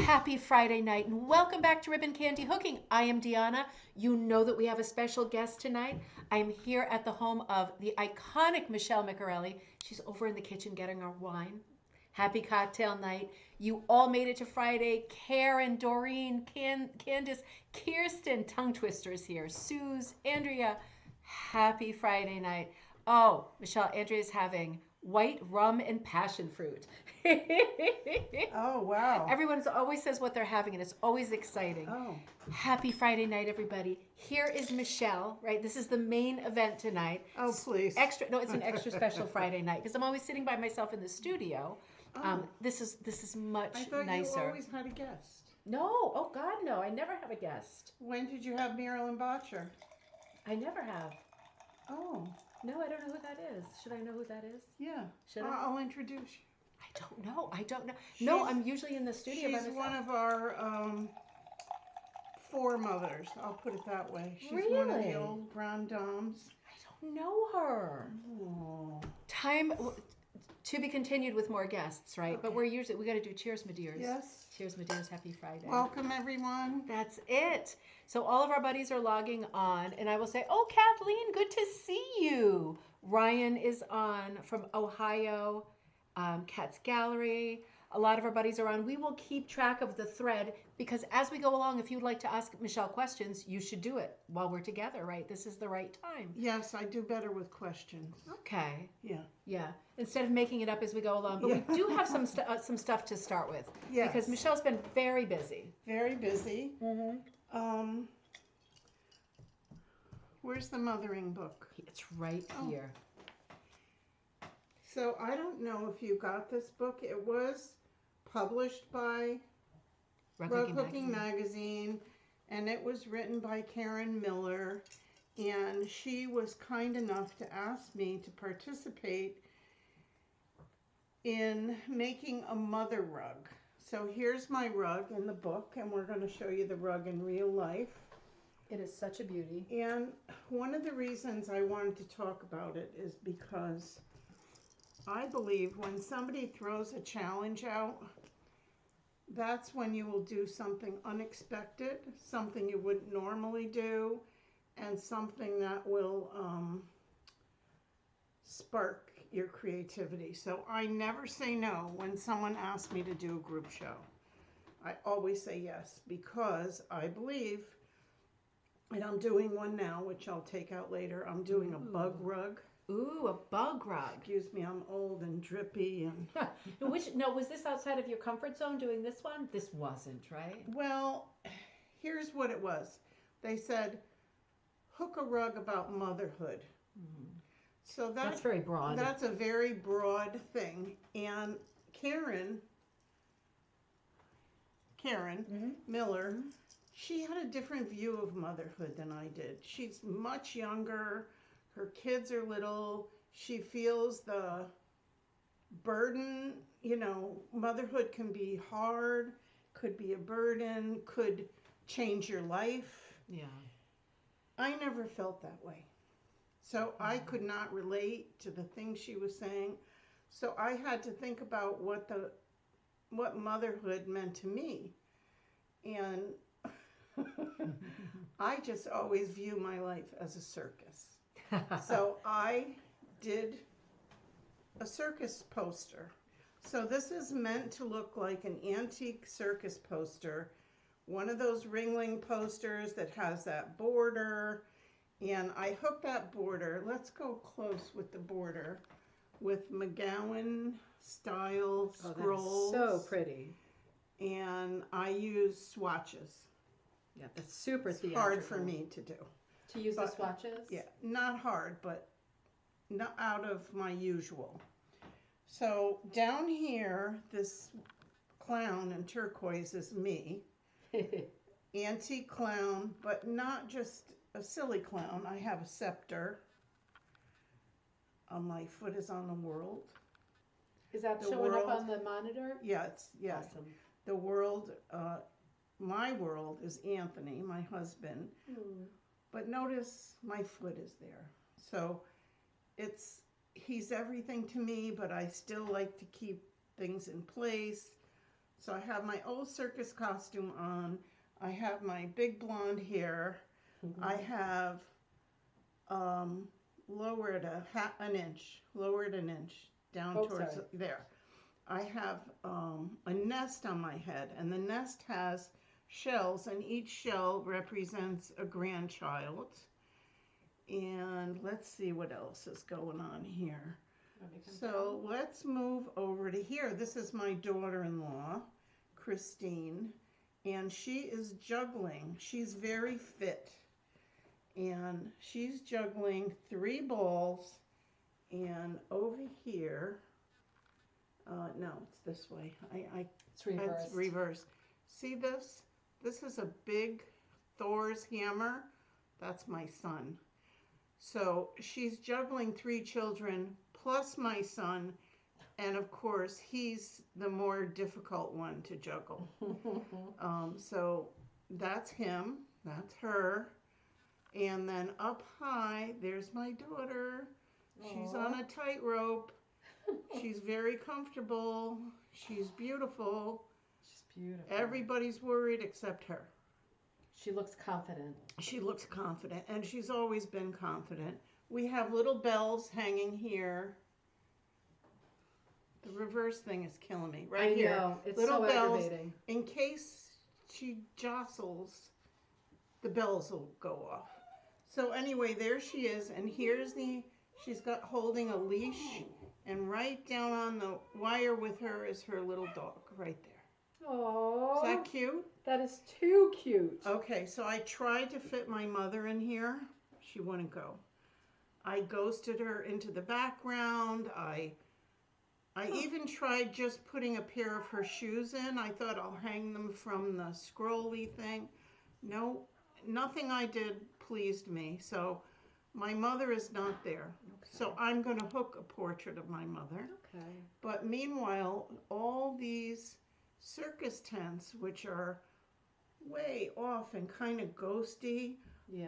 Happy Friday night and welcome back to Ribbon Candy Hooking. I am Deanna. You know that we have a special guest tonight. I'm here at the home of the iconic Michele Micarelli. She's over in the kitchen getting our wine. Happy cocktail night. You all made it to Friday. Karen, Doreen, Candace, Kirsten, tongue twisters here. Suze, Andrea. Happy Friday night. Oh, Michelle, Andrea's having white rum and passion fruit. Oh, wow. Everyone always says what they're having, and it's always exciting. Oh, Happy Friday night, everybody. Here is Michelle, right? This is the main event tonight. oh, please. Extra, no, it's an extra special Friday night because I'm always sitting by myself in the studio. Oh, This is much I thought nicer. you always had a guest. No, oh God, no. I never have a guest. When did you have Marilyn Botcher? I never have. Oh, No, I don't know who that is. Should I know who that is? yeah. Should I? I'll introduce you. I don't know. I don't know. No, She's- I'm usually in the studio by She's myself. one of our foremothers. I'll put it that way. She's one of Really? the old grand dames. I don't know her. Oh, Time to be continued with more guests, right? But Okay. we got to do cheers, my dears. yes. Cheers, my dears. Happy Friday. Welcome, everyone. That's it. So all of our buddies are logging on, and I will say, oh, Kathleen, good to see you. Ryan is on from Ohio, Cat's Gallery. A lot of our buddies are on. We will keep track of the thread because as we go along, if you'd like to ask Michelle questions, you should do it while we're together, right? This is the right time. Yes, I do better with questions. Okay. Yeah. Yeah. Instead of making it up as we go along, but Yeah. we do have some stuff to start with Yes. because Michelle's been very busy. Very busy. Mm-hmm. Um, where's the mothering book? It's right Oh. here. So I don't know if you got this book. It was published by Rug Hooking Magazine, and it was written by Karen Miller, and she was kind enough to ask me to participate in making a mother rug. So here's my rug in the book, and we're going to show you the rug in real life. It is such a beauty. And one of the reasons I wanted to talk about it is because I believe when somebody throws a challenge out, that's when you will do something unexpected, something you wouldn't normally do, and something that will spark your creativity. So I never say no when someone asks me to do a group show. I always say yes because I believe, and I'm doing one now, which I'll take out later. I'm doing a bug rug. Ooh, a bug rug. Excuse me, I'm old and drippy and Was this outside of your comfort zone doing this one? This wasn't, right? well, here's what it was. They said hook a rug about motherhood. So That's very broad. that's a very broad thing. And Karen Miller, she had a different view of motherhood than I did. She's much younger. Her kids are little. She feels the burden. You know, motherhood can be hard, could be a burden, could change your life. Yeah. I never felt that way. So I could not relate to the things she was saying. So I had to think about what motherhood meant to me. And I just always view my life as a circus. So I did a circus poster. So this is meant to look like an antique circus poster, one of those ringling posters that has that border. And I hooked that border, let's go close with the border, with McGowan style scrolls. That is so pretty. And I use swatches. Yeah, that's super It's theatrical. hard for me to do. To use the But- swatches? Yeah, not hard, but not out of my usual. So down here, this clown in turquoise is me. Antique clown, but not just a silly clown. I have a scepter. My foot is on the world. Is that The showing up world- on the monitor? Yeah, it's Awesome. the world. My world is Anthony, my husband. But notice my foot is there. So he's everything to me, but I still like to keep things in place. So I have my old circus costume on. I have my big blonde hair. I have lowered an inch down towards there. I have a nest on my head, and the nest has shells, and each shell represents a grandchild. And let's see what else is going on here. So let's move over to here. This is my daughter-in-law, Christine, and she is juggling. She's very fit, and she's juggling 3 balls. And over here, no, it's this way. It's reversed. It's reversed. See this? This is a big Thor's hammer. That's my son. So she's juggling 3 children plus my son, and of course he's the more difficult one to juggle. So that's him, that's her, and then up high there's my daughter. She's on a tightrope. She's very comfortable. She's beautiful. She's beautiful. Everybody's worried except her. She looks confident. She looks confident, and she's always been confident. We have little bells hanging here. The reverse thing is killing me. Right here. I know. It's little so bells, aggravating. in case she jostles, the bells will go off. So anyway, there she is, and here's she's got holding a leash, and right down on the wire with her is her little dog right there. Oh, is that cute? That is too cute. Okay, so I tried to fit my mother in here. She wouldn't go. I ghosted her into the background. I even tried just putting a pair of her shoes in. I thought I'll hang them from the scrolly thing. No, nothing I did pleased me. So my mother is not there. Okay. So I'm going to hook a portrait of my mother. Okay. But meanwhile, all these circus tents, which are way off and kind of ghosty,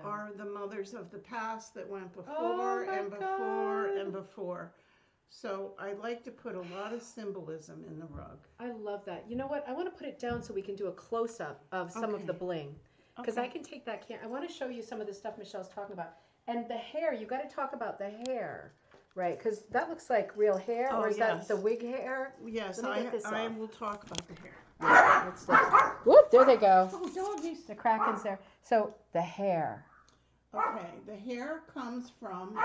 are the mothers of the past that went before and before and before. So I like to put a lot of symbolism in the rug. I love that. You know what? I want to put it down so we can do a close-up of some of the bling. Because I can take that I want to show you some of the stuff Michelle's talking about. And the hair, you got to talk about the hair, right? Because that looks like real hair, or is that the wig hair? Yes, I will talk about the hair. Let's see. Whoop, there they go. Oh, doggies. The Kraken's there. So the hair. Okay, the hair comes from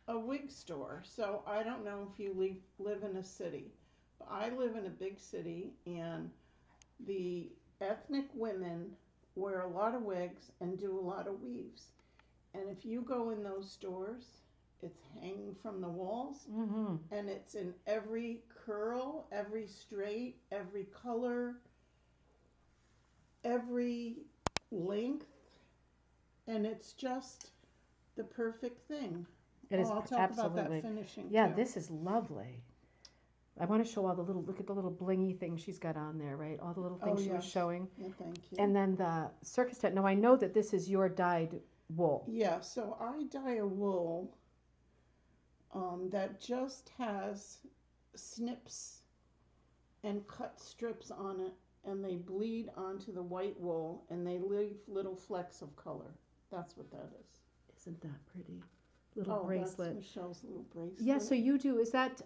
a wig store. So I don't know if you live in a city. But I live in a big city, and the ethnic women wear a lot of wigs and do a lot of weaves. And if you go in those stores, it's hanging from the walls, and it's in every curl, every straight, every color, every length, and it's just the perfect thing. It is I'll talk about that finishing too. This is lovely. I want to show all the look at the little blingy things she's got on there, right? All the little things she was showing. Yeah, thank you. And then the circus tent. Now I know that this is your dyed wool. Yeah, so I dye a wool that just has snips and cut strips on it, and they bleed onto the white wool, and they leave little flecks of color. That's what that is. Isn't that pretty? Little bracelet. That's Michelle's little bracelet. Yeah, so you do, is that,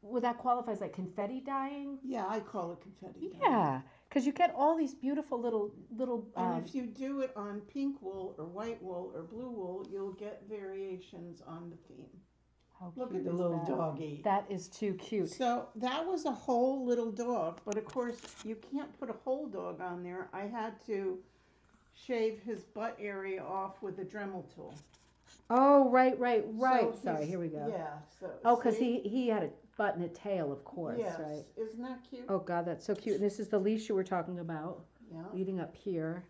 would that qualify as like confetti dyeing? Yeah, I call it confetti dyeing. Yeah, because you get all these beautiful little. And if you do it on pink wool or white wool or blue wool, you'll get variations on the theme. Look at the little doggy. That is too cute. So that was a whole little dog, but of course you can't put a whole dog on there. I had to shave his butt area off with a Dremel tool. Oh, right. So sorry, here we go. Yeah. So, because he had a butt and a tail, of course, yes. Right? Isn't that cute? Oh, God, that's so cute. And this is the leash you were talking about, leading up here.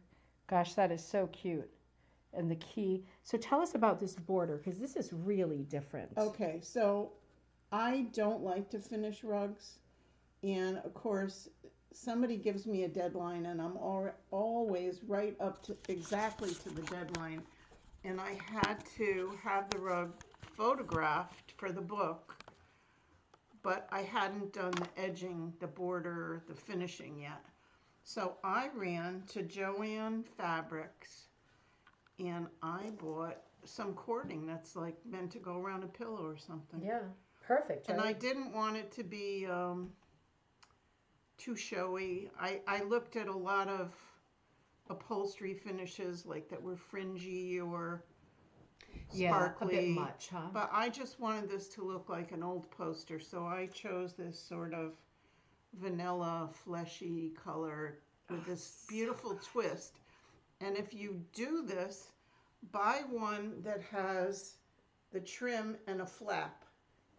Gosh, that is so cute. And the key. So tell us about this border, because this is really different. Okay, so I don't like to finish rugs. And, of course, somebody gives me a deadline, and I'm always right up to exactly to the deadline. And I had to have the rug photographed for the book but I hadn't done the edging, the border, the finishing yet. So I ran to Joann Fabrics and I bought some cording that's like meant to go around a pillow or something. Yeah, perfect, right? And I didn't want it to be too showy. I looked at a lot of upholstery finishes like that were fringy or sparkly. A bit much, huh? But I just wanted this to look like an old poster, so I chose this sort of vanilla fleshy color with this beautiful twist. And if you do this, buy one that has the trim and a flap,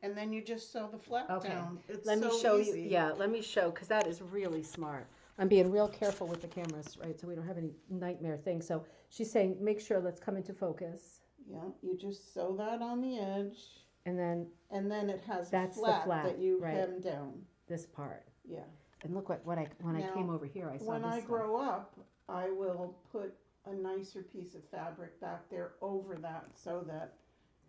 and then you just sew the flap down. It's let me so show easy. you. Yeah, let me show, because that is really smart. I'm being real careful with the cameras, right? So we don't have any nightmare things. So she's saying, make sure, let's come into focus. Yeah, you just sew that on the edge. And then it has that's a flap, the flap that you right. hem down. This part. Yeah. And look when I came over here, I saw when this I stuff. grow up, I will put a nicer piece of fabric back there over that so that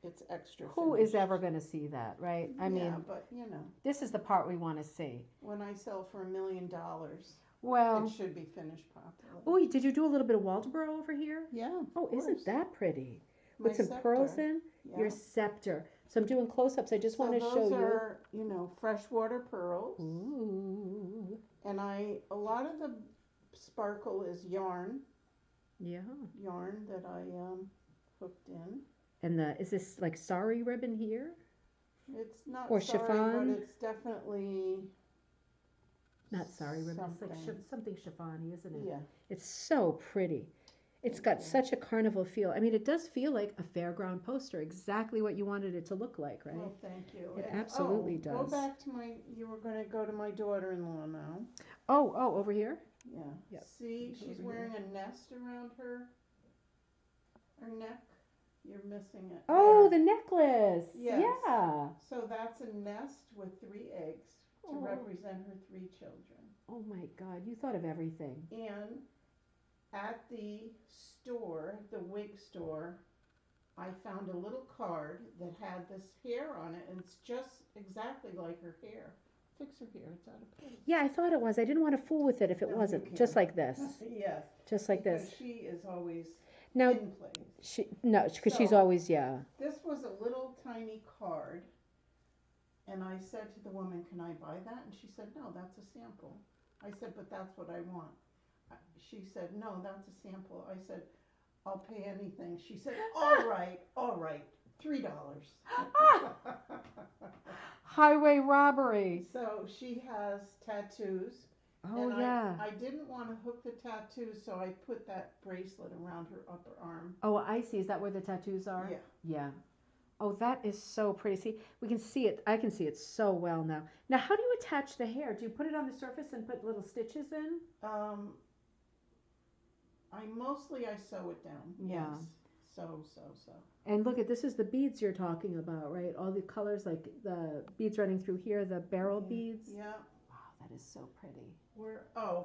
it's extra Who finished. is ever going to see that, right? I mean, but you know, this is the part we want to see. When I sell for $1 million, well, it should be finished properly. Oh, did you do a little bit of Waldeboro over here? Yeah. Oh, isn't that pretty? My With some scepter. pearls in? Yeah. Your scepter. So I'm doing close-ups. I just want to show those are, freshwater pearls. Ooh. And a lot of the sparkle is yarn. Yeah. Yarn that I hooked in. And is this like sari ribbon here? It's not or sari, chiffon? but it's definitely not sari ribbon. something. It's like something chiffon-y, isn't it? Yeah. It's so pretty. It's got such a carnival feel. I mean, it does feel like a fairground poster, exactly what you wanted it to look like, right? Well, thank you. It absolutely does. Go back to you were going to go to my daughter-in-law now. Oh, over here? Yeah. Yep. See, she's wearing a nest around her neck. You're missing it. Oh, there. the necklace. Yes. Yeah. So that's a nest with 3 eggs to represent her 3 children. Oh my God, you thought of everything. And at the store, the wig store, I found a little card that had this hair on it, and it's just exactly like her hair. Fix her hair, it's out of place. Yeah, I thought it was. I didn't want to fool with it if it wasn't. Just like this. Yes. Just like because this. she is always Now, in place. because she's always, yeah. This was a little tiny card, and I said to the woman, "Can I buy that?" And she said, "No, that's a sample." I said, "But that's what I want." She said, "No, that's a sample." I said, "I'll pay anything." She said, all right, $3." Highway robbery. So she has tattoos. Oh, and yeah. I didn't want to hook the tattoos, so I put that bracelet around her upper arm. Oh, I see. Is that where the tattoos are? Yeah. Yeah. Oh, that is so pretty. See, we can see it. I can see it so well now. Now, how do you attach the hair? Do you put it on the surface and put little stitches in? I sew it down. Yeah. Yes. So. And look this is the beads you're talking about, right? All the colors, like the beads running through here, the barrel beads. Yeah. Wow, that is so pretty.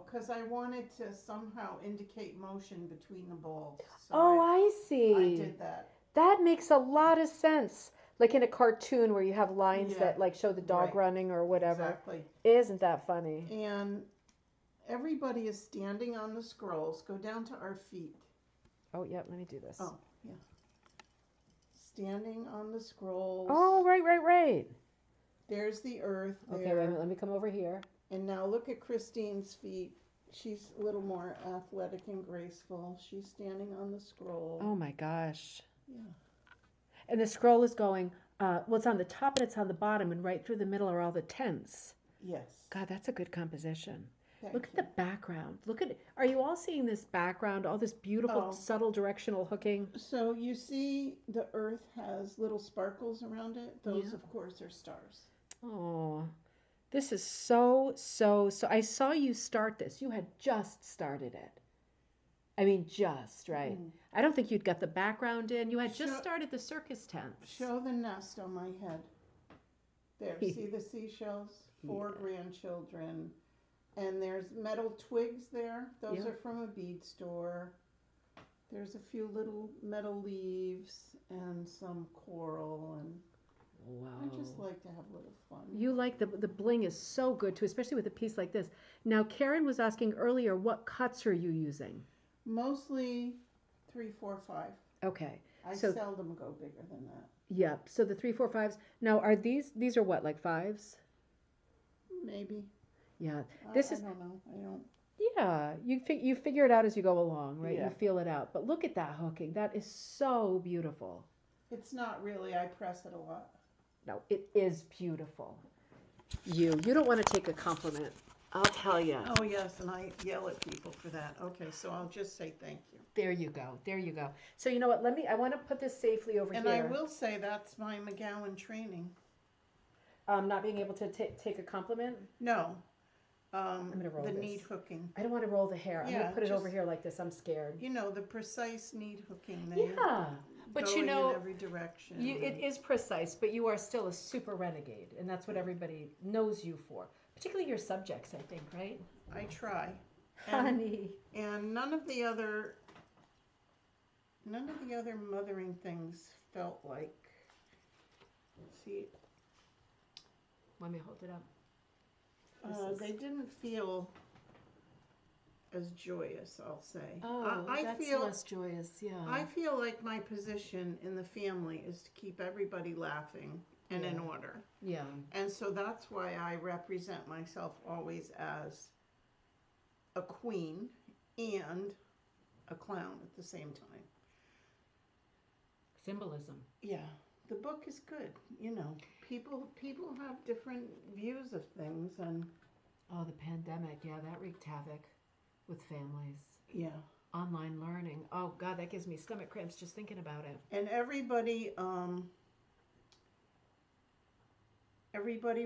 Because I wanted to somehow indicate motion between the balls. So I see. I did that. That makes a lot of sense. Like in a cartoon where you have lines that like show the dog running or whatever. Exactly. Isn't that funny? And everybody is standing on the scrolls. Go down to our feet. Oh, yeah, let me do this. Oh, yeah. Standing on the scrolls. Oh, right. There's the earth there. Okay, wait a minute. Let me come over here. And now look at Christine's feet. She's a little more athletic and graceful. She's standing on the scroll. Oh, my gosh. Yeah. And the scroll is going, it's on the top and it's on the bottom, and right through the middle are all the tents. Yes. God, that's a good composition. Thank at the background. Are you all seeing this background, all this beautiful, subtle directional hooking? So you see the earth has little sparkles around it. Those, of course, are stars. Oh, this is so. I saw you start this. You had just started it. I mean, just, right? I don't think you'd got the background in. You had just started the circus tent. Show the nest on my head. There, see the seashells? 4 grandchildren. And there's metal twigs there. Those are from a bead store. There's a few little metal leaves and some coral. And I just Whoa. like to have a little fun. You like the bling is so good too, especially with a piece like this. Now, Karen was asking earlier, what cuts are you using? Mostly 3, 4, 5. Okay. I So, seldom go bigger than that. yeah. So the three, four, fives. Now, are these are what, like fives? Maybe. Yeah. This I is don't know. I don't. yeah. You figure it out as you go along, right? You Yeah. feel it out. But look at that hooking. That is so beautiful. It's not really. I press it a lot. No, it is beautiful. You don't want to take a compliment. I'll tell you. Oh, yes, and I yell at people for that. Okay, so I'll just say thank you. There you go. There you go. So you know what? I want to put this safely over And I here. will say that's my McGowan training. Not being able to take a compliment. No, I'm gonna roll the this. need hooking. I don't want to roll the hair. I'm Yeah, gonna put it over just, here like this. I'm scared. the precise need hooking. Yeah, but Going in every direction. it is precise, but you are still a super renegade, and that's what everybody knows you for. Particularly your subjects, I think, right? I try. Honey. And none of the other mothering things felt like. See, Let me hold it up. they didn't feel as joyous, I'll say. Oh, I that's feel less joyous. Yeah. I feel like my position in the family is to keep everybody laughing and in order. Yeah. And so that's why I represent myself always as a queen and a clown at the same time. Symbolism. Yeah, the book is good. People have different views of things, and Oh, the pandemic. Yeah, that wreaked havoc with families. yeah, Online learning. Oh God, that gives me stomach cramps just thinking about it. and everybody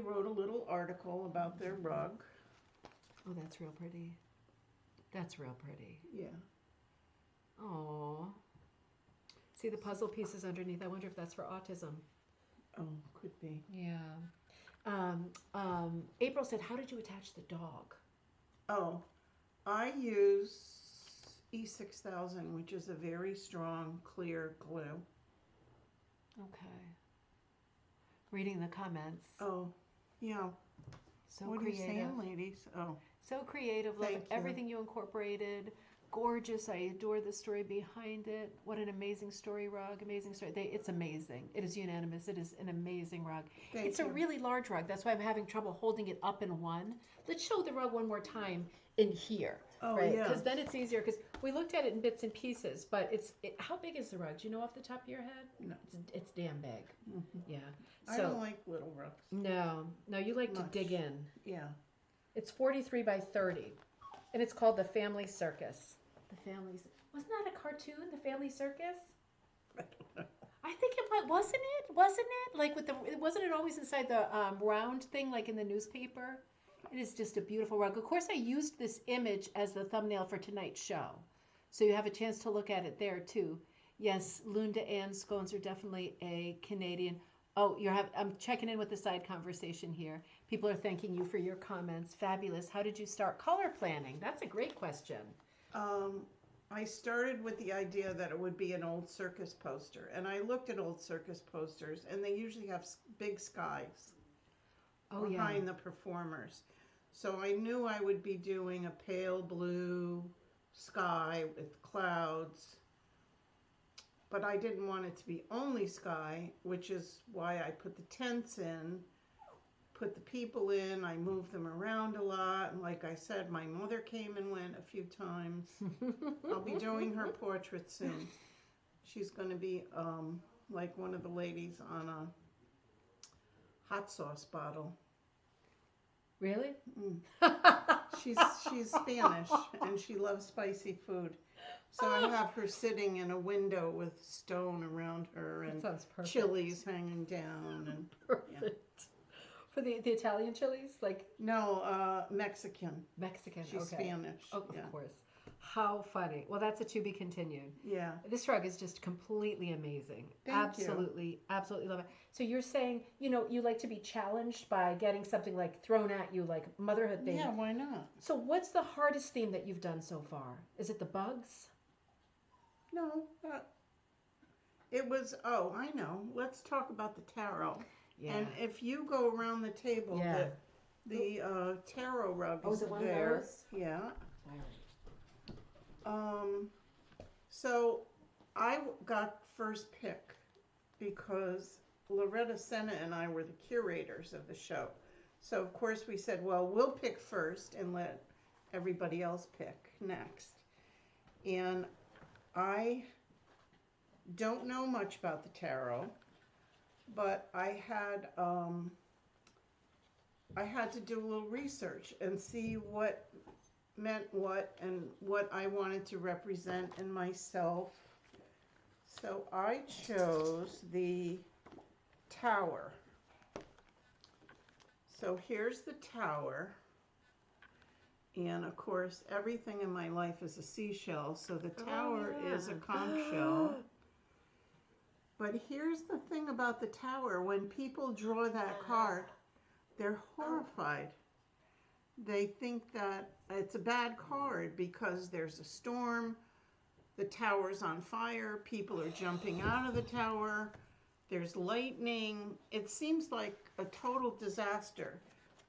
wrote a little article about their rug. Oh, that's real pretty. That's real pretty. Yeah. Oh. See the puzzle pieces underneath. I wonder if that's for autism. Oh, could be. Yeah. April said, "How did you attach the dog?" Oh, I use E6000, which is a very strong, clear glue. Okay. Reading the comments. Oh, yeah. So What creative. are you saying, ladies? Oh, So creative. Love thank you. everything you incorporated. Gorgeous. I adore the story behind it. What an amazing story, rug. Amazing story. It's amazing. It is unanimous. It is an amazing rug. It's a really large rug. That's why I'm having trouble holding it up in one. Let's show the rug one more time in here. Oh, right? yeah. Because then it's easier. Because we looked at it in bits and pieces, but how big is the rug? Do you know off the top of your head? No. It's damn big. Mm-hmm. Yeah. I don't like little rugs. No, you like Much. to dig in. Yeah. It's 43 by 30, and it's called the Family Circus. The Families. Wasn't that a cartoon, the Family Circus? I think it was. Wasn't it? Wasn't it? Like wasn't it always inside the round thing, like in the newspaper? It is just a beautiful rug. Of course, I used this image as the thumbnail for tonight's show, so you have a chance to look at it there too. Yes, Lunda Ann scones are definitely a Canadian. Oh, I'm checking in with the side conversation here. People are thanking you for your comments. Fabulous. How did you start color planning? That's a great question. I started with the idea that it would be an old circus poster, and I looked at old circus posters, and they usually have big skies behind the performers. So I knew I would be doing a pale blue sky with clouds, but I didn't want it to be only sky, which is why I put the tents in, put the people in, I moved them around a lot, and like I said, my mother came and went a few times. I'll be doing her portrait soon. She's going to be like one of the ladies on a hot sauce bottle. Really? Mm. She's Spanish, and she loves spicy food. So I have her sitting in a window with stone around her and chilies hanging down. And perfect. Yeah. For the Italian chilies? No, Mexican. Mexican, She's okay. Spanish. Oh, of course. How funny. Well, that's a to be continued. Yeah. This rug is just completely amazing. Thank you. Absolutely love it. So you're saying, you like to be challenged by getting something thrown at you, like motherhood thing. Yeah, why not? So what's the hardest theme that you've done so far? Is it the bugs? No, it was, I know. Let's talk about the tarot. Yeah. And if you go around the table, Yeah. the tarot rug Oh, is is it one of there. those? Yeah. All right. So I got first pick because Loretta Senna and I were the curators of the show. So of course we said, well, we'll pick first and let everybody else pick next. And I don't know much about the tarot, but I had to do a little research and see what meant what and what I wanted to represent in myself. So I chose the Tower. So here's the Tower. And of course, everything in my life is a seashell. So the Tower is a conch shell. But here's the thing about the Tower. When people draw that card, they're horrified. They think that it's a bad card because there's a storm, the tower's on fire, people are jumping out of the tower, there's lightning. It seems like a total disaster.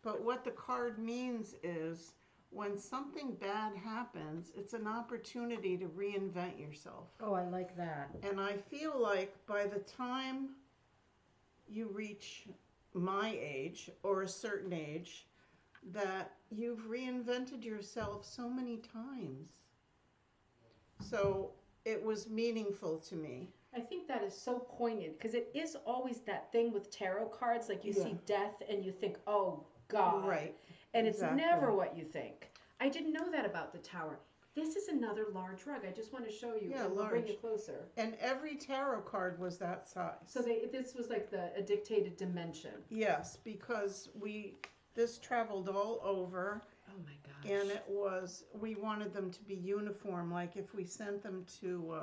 But what the card means is when something bad happens, it's an opportunity to reinvent yourself. Oh, I like that. And I feel like by the time you reach my age or a certain age, that you've reinvented yourself so many times. So it was meaningful to me. I think that is so poignant because it is always that thing with tarot cards. Like you see death and you think, oh God. Right. And Exactly. it's never what you think. I didn't know that about the Tower. This is another large rug. I just want to show you. Yeah, and we'll bring you closer. And every tarot card was that size. So this was like a dictated dimension. Yes, because this traveled all over. Oh my gosh. And we wanted them to be uniform. Like if we sent them to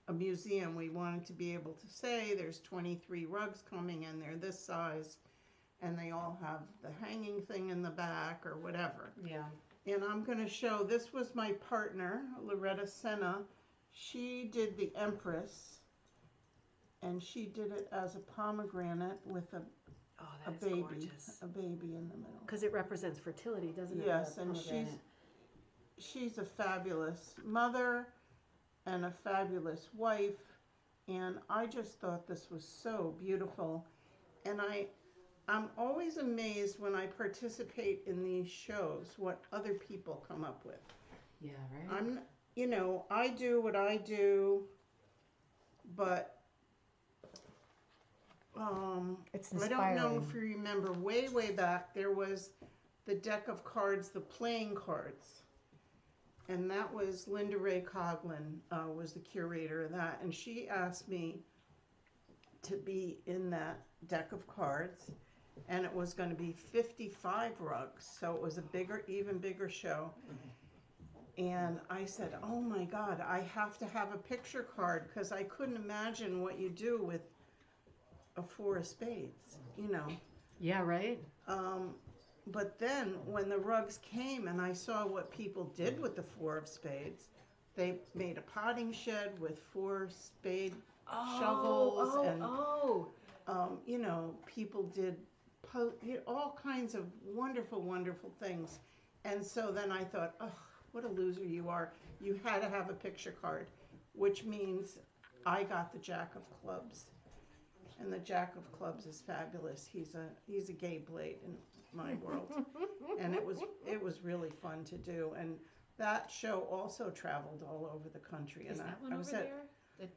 a museum, we wanted to be able to say there's 23 rugs coming and they're this size and they all have the hanging thing in the back or whatever. Yeah. And I'm going to show, this was my partner, Loretta Senna. She did the Empress and she did it as a pomegranate with a baby, gorgeous. A baby in the middle. Because it represents fertility, doesn't it? Yes, and she's a fabulous mother and a fabulous wife, and I just thought this was so beautiful. And I'm always amazed when I participate in these shows what other people come up with. Yeah, right. I do what I do, but it's I inspiring. don't know if you remember, way back, there was the deck of cards, the playing cards. And that was Linda Ray Coughlin, was the curator of that. And she asked me to be in that deck of cards. And it was going to be 55 rugs. So it was even bigger show. And I said, oh my God, I have to have a picture card because I couldn't imagine what you do with a 4 of spades, Yeah, right. But then when the rugs came and I saw what people did with the 4 of spades, they made a potting shed with 4 spade shovels and people did all kinds of wonderful, wonderful things. And so then I thought, oh, what a loser you are. You had to have a picture card, which means I got the Jack of Clubs. And the Jack of Clubs is fabulous. He's a gay blade in my world. And it was really fun to do. And that show also traveled all over the country. Is and that one I was over there?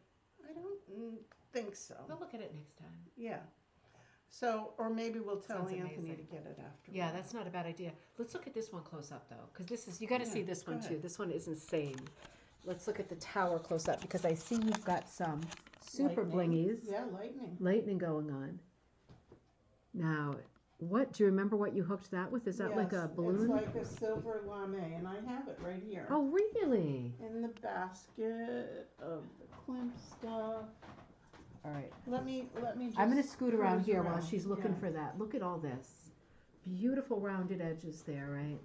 I don't think so. We'll look at it next time. Yeah. So, or maybe we'll tell Sounds Anthony amazing. to get it after. Yeah, that's not a bad idea. Let's look at this one close up though, because this is, you got to see this one too. This one is insane. Let's look at the Tower close up because I see you've got some super blingies. Yeah, lightning. Lightning going on. Now, do you remember what you hooked that with? Is that like a balloon? It's like a silver lame, and I have it right here. Oh, really? In the basket of the Klimt stuff. All right. Let me just I'm going to scoot around here while she's looking for that. Look at all this. Beautiful rounded edges there, right?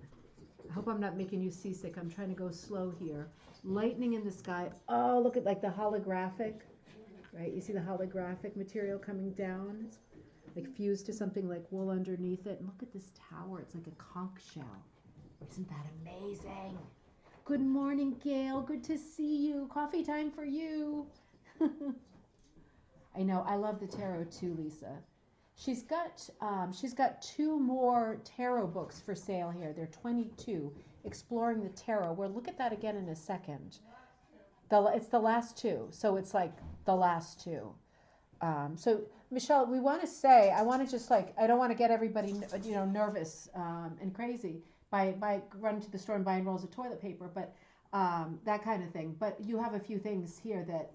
I hope I'm not making you seasick. I'm trying to go slow here. Lightning in the sky. Oh, look at like the holographic. right? You see the holographic material coming down? It's like fused to something like wool underneath it. And look at this tower. It's like a conch shell. Isn't that amazing? Good morning, Gail. Good to see you. Coffee time for you. I know. I love the tarot too, Lisa. She's got two more tarot books for sale here. They're 22, Exploring the Tarot. We'll look at that again in a second. It's the last two, so it's like the last two. So Michelle, we want to say, I want to just like, I don't want to get everybody, nervous and crazy by running to the store and buying rolls of toilet paper, but that kind of thing. But you have a few things here that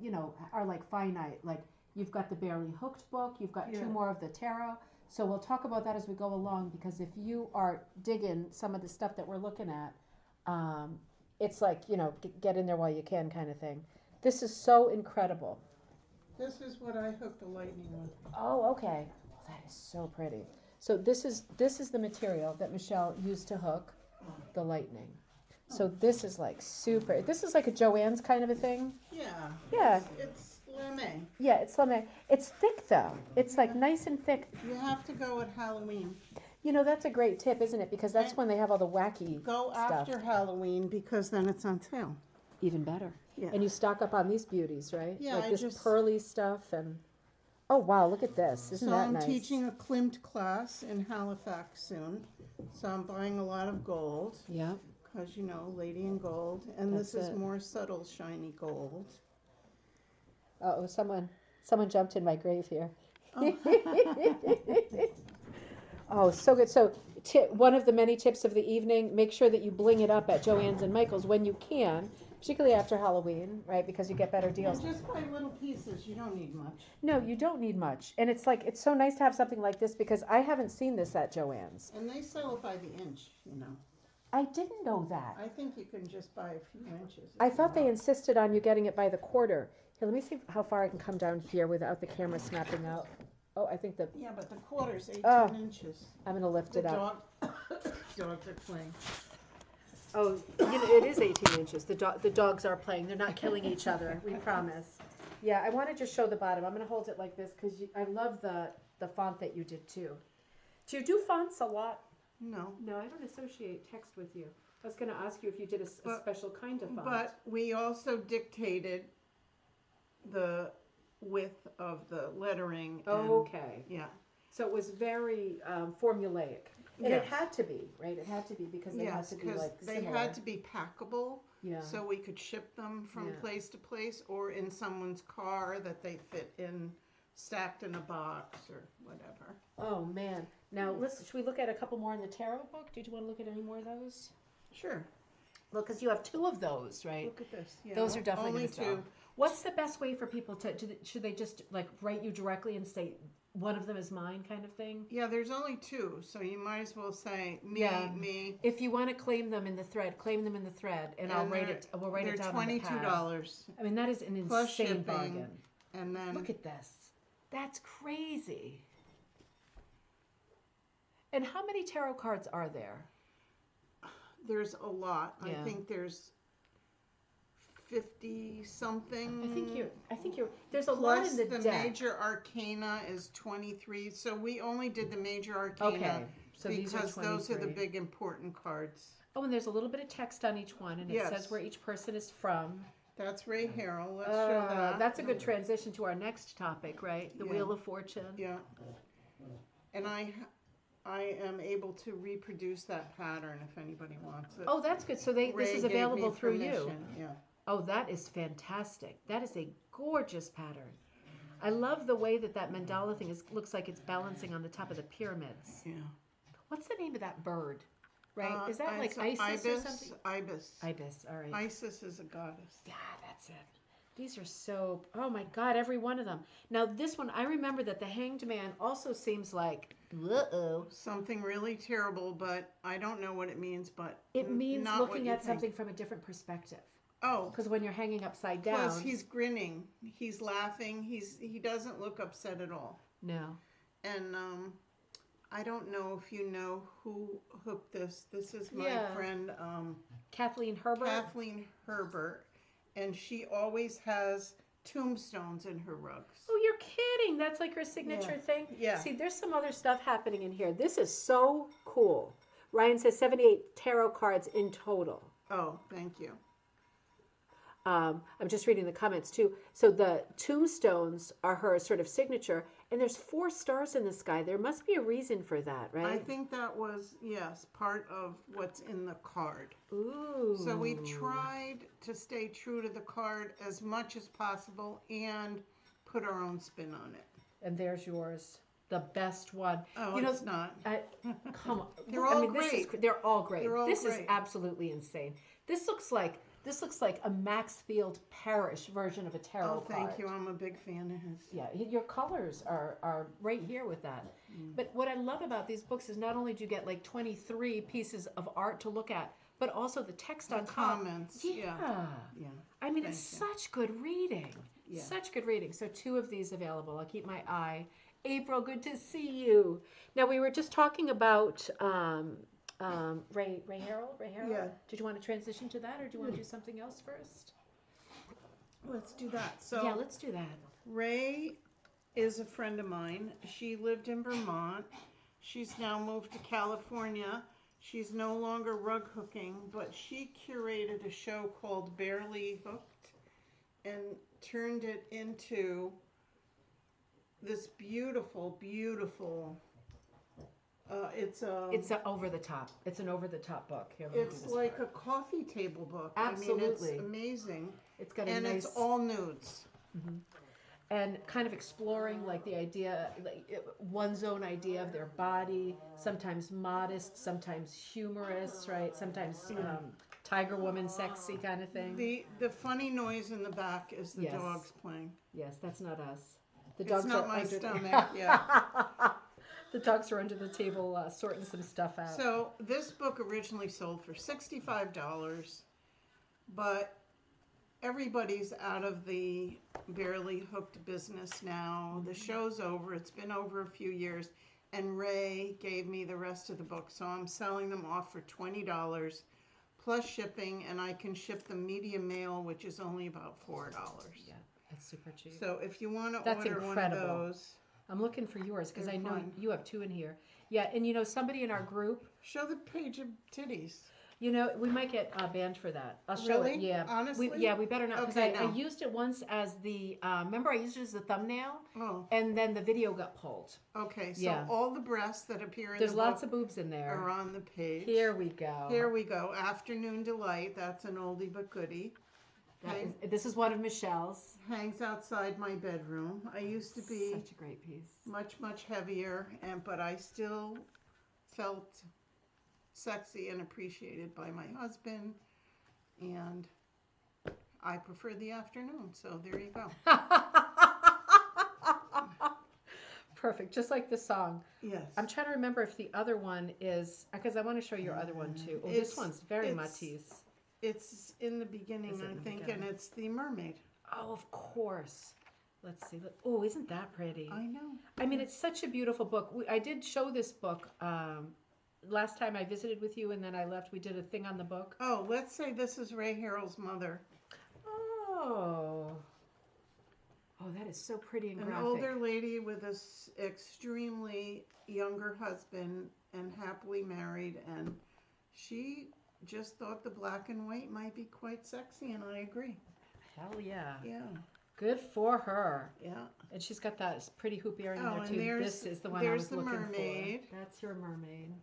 are like finite. Like you've got the Barely Hooked book, you've got two more of the tarot. So we'll talk about that as we go along, because if you are digging some of the stuff that we're looking at, it's like, get in there while you can kind of thing. This is so incredible. This is what I hooked the lightning with. Oh, okay. That is so pretty. So this is the material that Michelle used to hook the lightning. So this is like super. This is like a Joann's kind of a thing. Yeah. Yeah. It's lame. Yeah, it's lame. It's thick though. It's like nice and thick. You have to go at Halloween. That's a great tip, isn't it? Because that's when they have all the wacky Go stuff. after Halloween, because then it's on sale. Even better. Yeah. And you stock up on these beauties, right? Yeah, like this pearly stuff and oh wow, look at this. Isn't that nice? So I'm teaching a Klimt class in Halifax soon. So I'm buying a lot of gold. Yeah. Because, lady in gold. And this is more subtle, shiny gold. Oh, someone jumped in my grave here. Oh. Oh, so good. So one of the many tips of the evening, make sure that you bling it up at Joann's and Michael's when you can, particularly after Halloween, right? Because you get better deals. And just buy little pieces. You don't need much. No, you don't need much. And it's like, it's so nice to have something like this, because I haven't seen this at Joann's. And they sell it by the inch, I didn't know that. I think you can just buy a few inches. I thought they insisted on you getting it by the quarter. Here, let me see how far I can come down here without the camera snapping out. Oh, I think Yeah, but the quarter's 18 inches. I'm going to lift it up. Dogs are playing. Oh, it is 18 inches. The dogs are playing. They're not killing each other. We promise. Yeah, I want to just show the bottom. I'm going to hold it like this because I love the font that you did too. Do you do fonts a lot? No. No, I don't associate text with you. I was going to ask you if you did a special kind of font. But we also dictated the width of the lettering. Okay. Yeah. So it was very formulaic. And it had to be, right? It had to be because they had to be like they similar. had to be packable. Yeah. So we could ship them from place to place, or in someone's car that they fit in, stacked in a box or whatever. Oh man. Now should we look at a couple more in the tarot book? Did you want to look at any more of those? Sure. Look, because you have two of those, right? Look at this. Yeah, those are definitely only going to sell. What's the best way for people should they just like write you directly and say one of them is mine kind of thing? Yeah, there's only two, so you might as well say me, me. If you want to claim them in the thread, claim them in the thread, and I'll write it. We'll write it down on the pad. They're $22. I mean, that is an insane bargain. And then look at this. That's crazy. And how many tarot cards are there? There's a lot. Yeah. I think there's 50 something. I think you're. There's a lot in the deck. The major arcana is 23. So we only did the major arcana. Okay. So because those are the big important cards. Oh, and there's a little bit of text on each one, and it says where each person is from. That's Ray Harrell. Let's show that. That's a good transition to our next topic, right? The Wheel of Fortune. Yeah. And I am able to reproduce that pattern if anybody wants it. Oh, that's good. So this is available through you. Yeah. Oh, that is fantastic. That is a gorgeous pattern. I love the way that mandala thing looks like it's balancing on the top of the pyramids. Yeah. What's the name of that bird? Right? Is that like Isis or something? Ibis. All right. Isis is a goddess. Yeah, that's it. These are so, oh my God, every one of them. Now this one, I remember that the Hanged Man also seems like, something really terrible, but I don't know what it means, but it means looking at something from a different perspective. Oh. Because when you're hanging upside down. Plus he's grinning, he's laughing, he doesn't look upset at all. No. And I don't know if you know who hooked this. This is my friend Kathleen Herbert. And she always has tombstones in her rugs. Oh, you're kidding. That's like her signature thing? Yeah. See, there's some other stuff happening in here. This is so cool. Ryan says 78 tarot cards in total. Oh, thank you. I'm just reading the comments too. So the tombstones are her sort of signature, and there's 4 stars in the sky. There must be a reason for that, right? I think that was, yes, part of what's in the card. Ooh. So we've tried to stay true to the card as much as possible and put our own spin on it. And there's yours, the best one. Oh, it's not. Come on, They're all great. They're all great. They're all this is great. absolutely insane. This looks like a Maxfield Parrish version of a tarot Oh, thank card. you. I'm a big fan of his. Yeah, your colors are right here with that. But what I love about these books is not only do you get like 23 pieces of art to look at, but also the text on top. Comments. Yeah. Yeah. I mean, Thank it's you. such good reading. Yeah. Such good reading. So 2 of these available. I'll keep my eye. April, good to see you. Now, we were just talking about Ray Harrell. Yeah. Did you want to transition to that, or do you want to do something else first? Let's do that. So Yeah, let's do that. Ray is a friend of mine. She lived in Vermont. She's now moved to California. She's no longer rug hooking, but she curated a show called Barely Hooked and turned it into this beautiful, beautiful. It's an over the top. It's an over the top book. Here, let me do it's this like part. a coffee table book. Absolutely. I mean, it's amazing. It's got a And nice, it's all nudes. and kind of exploring like the idea, like one's own idea of their body. Sometimes modest, sometimes humorous, right? Sometimes Tiger Woman, sexy kind of thing. The funny noise in the back is the Yes. dogs playing. Yes, that's not us. The It's dogs not are my under stomach. Yeah. The dogs are under the table sorting some stuff out. So this book originally sold for $65, but everybody's out of the Barely Hooked business now. The show's over. It's been over a few years, and Ray gave me the rest of the book, so I'm selling them off for $20 plus shipping, and I can ship them medium mail, which is only about $4. Yeah, that's super cheap. So if you want to That's order incredible. one of those, I'm looking for yours because They're I know fun. you have 2 in here. Yeah, and you know somebody in our group. show the page of titties. You know, we might get banned for that. I'll show it. Really? Yeah. Honestly? We better not because Okay, I no. used it once as the. Remember, I used it as the thumbnail, Oh, and then the video got pulled. okay. So Yeah. all the breasts that appear in There's the lots book of boobs in there. are on the page. Here we go. Here we go. Afternoon Delight. That's an oldie but goodie. This is one of Michelle's. Hangs outside my bedroom. I used to be Such a great piece. much heavier, but I still felt sexy and appreciated by my husband, and I prefer the afternoon. So there you go. Perfect, just like the song. Yes. I'm trying to remember if the other one is because I want to show your other one too. Oh, this one's very Matisse. It's in the beginning, Is it I in the think, beginning? and it's the mermaid. Oh, of course. Let's see. Oh, isn't that pretty? I know. I mean, it's such a beautiful book. I did show this book last time I visited with you, and then I left. We did a thing on the book. Oh, let's say this is Ray Harrell's mother. Oh. Oh, that is so pretty and An graphic. older lady with an extremely younger husband and happily married, and she just thought the black and white might be quite sexy, and I agree. Hell yeah. Yeah. Good for her. Yeah. And she's got that pretty hoop earring in Oh, there and too. there's- This is the one I there's was the looking mermaid. for. That's your mermaid.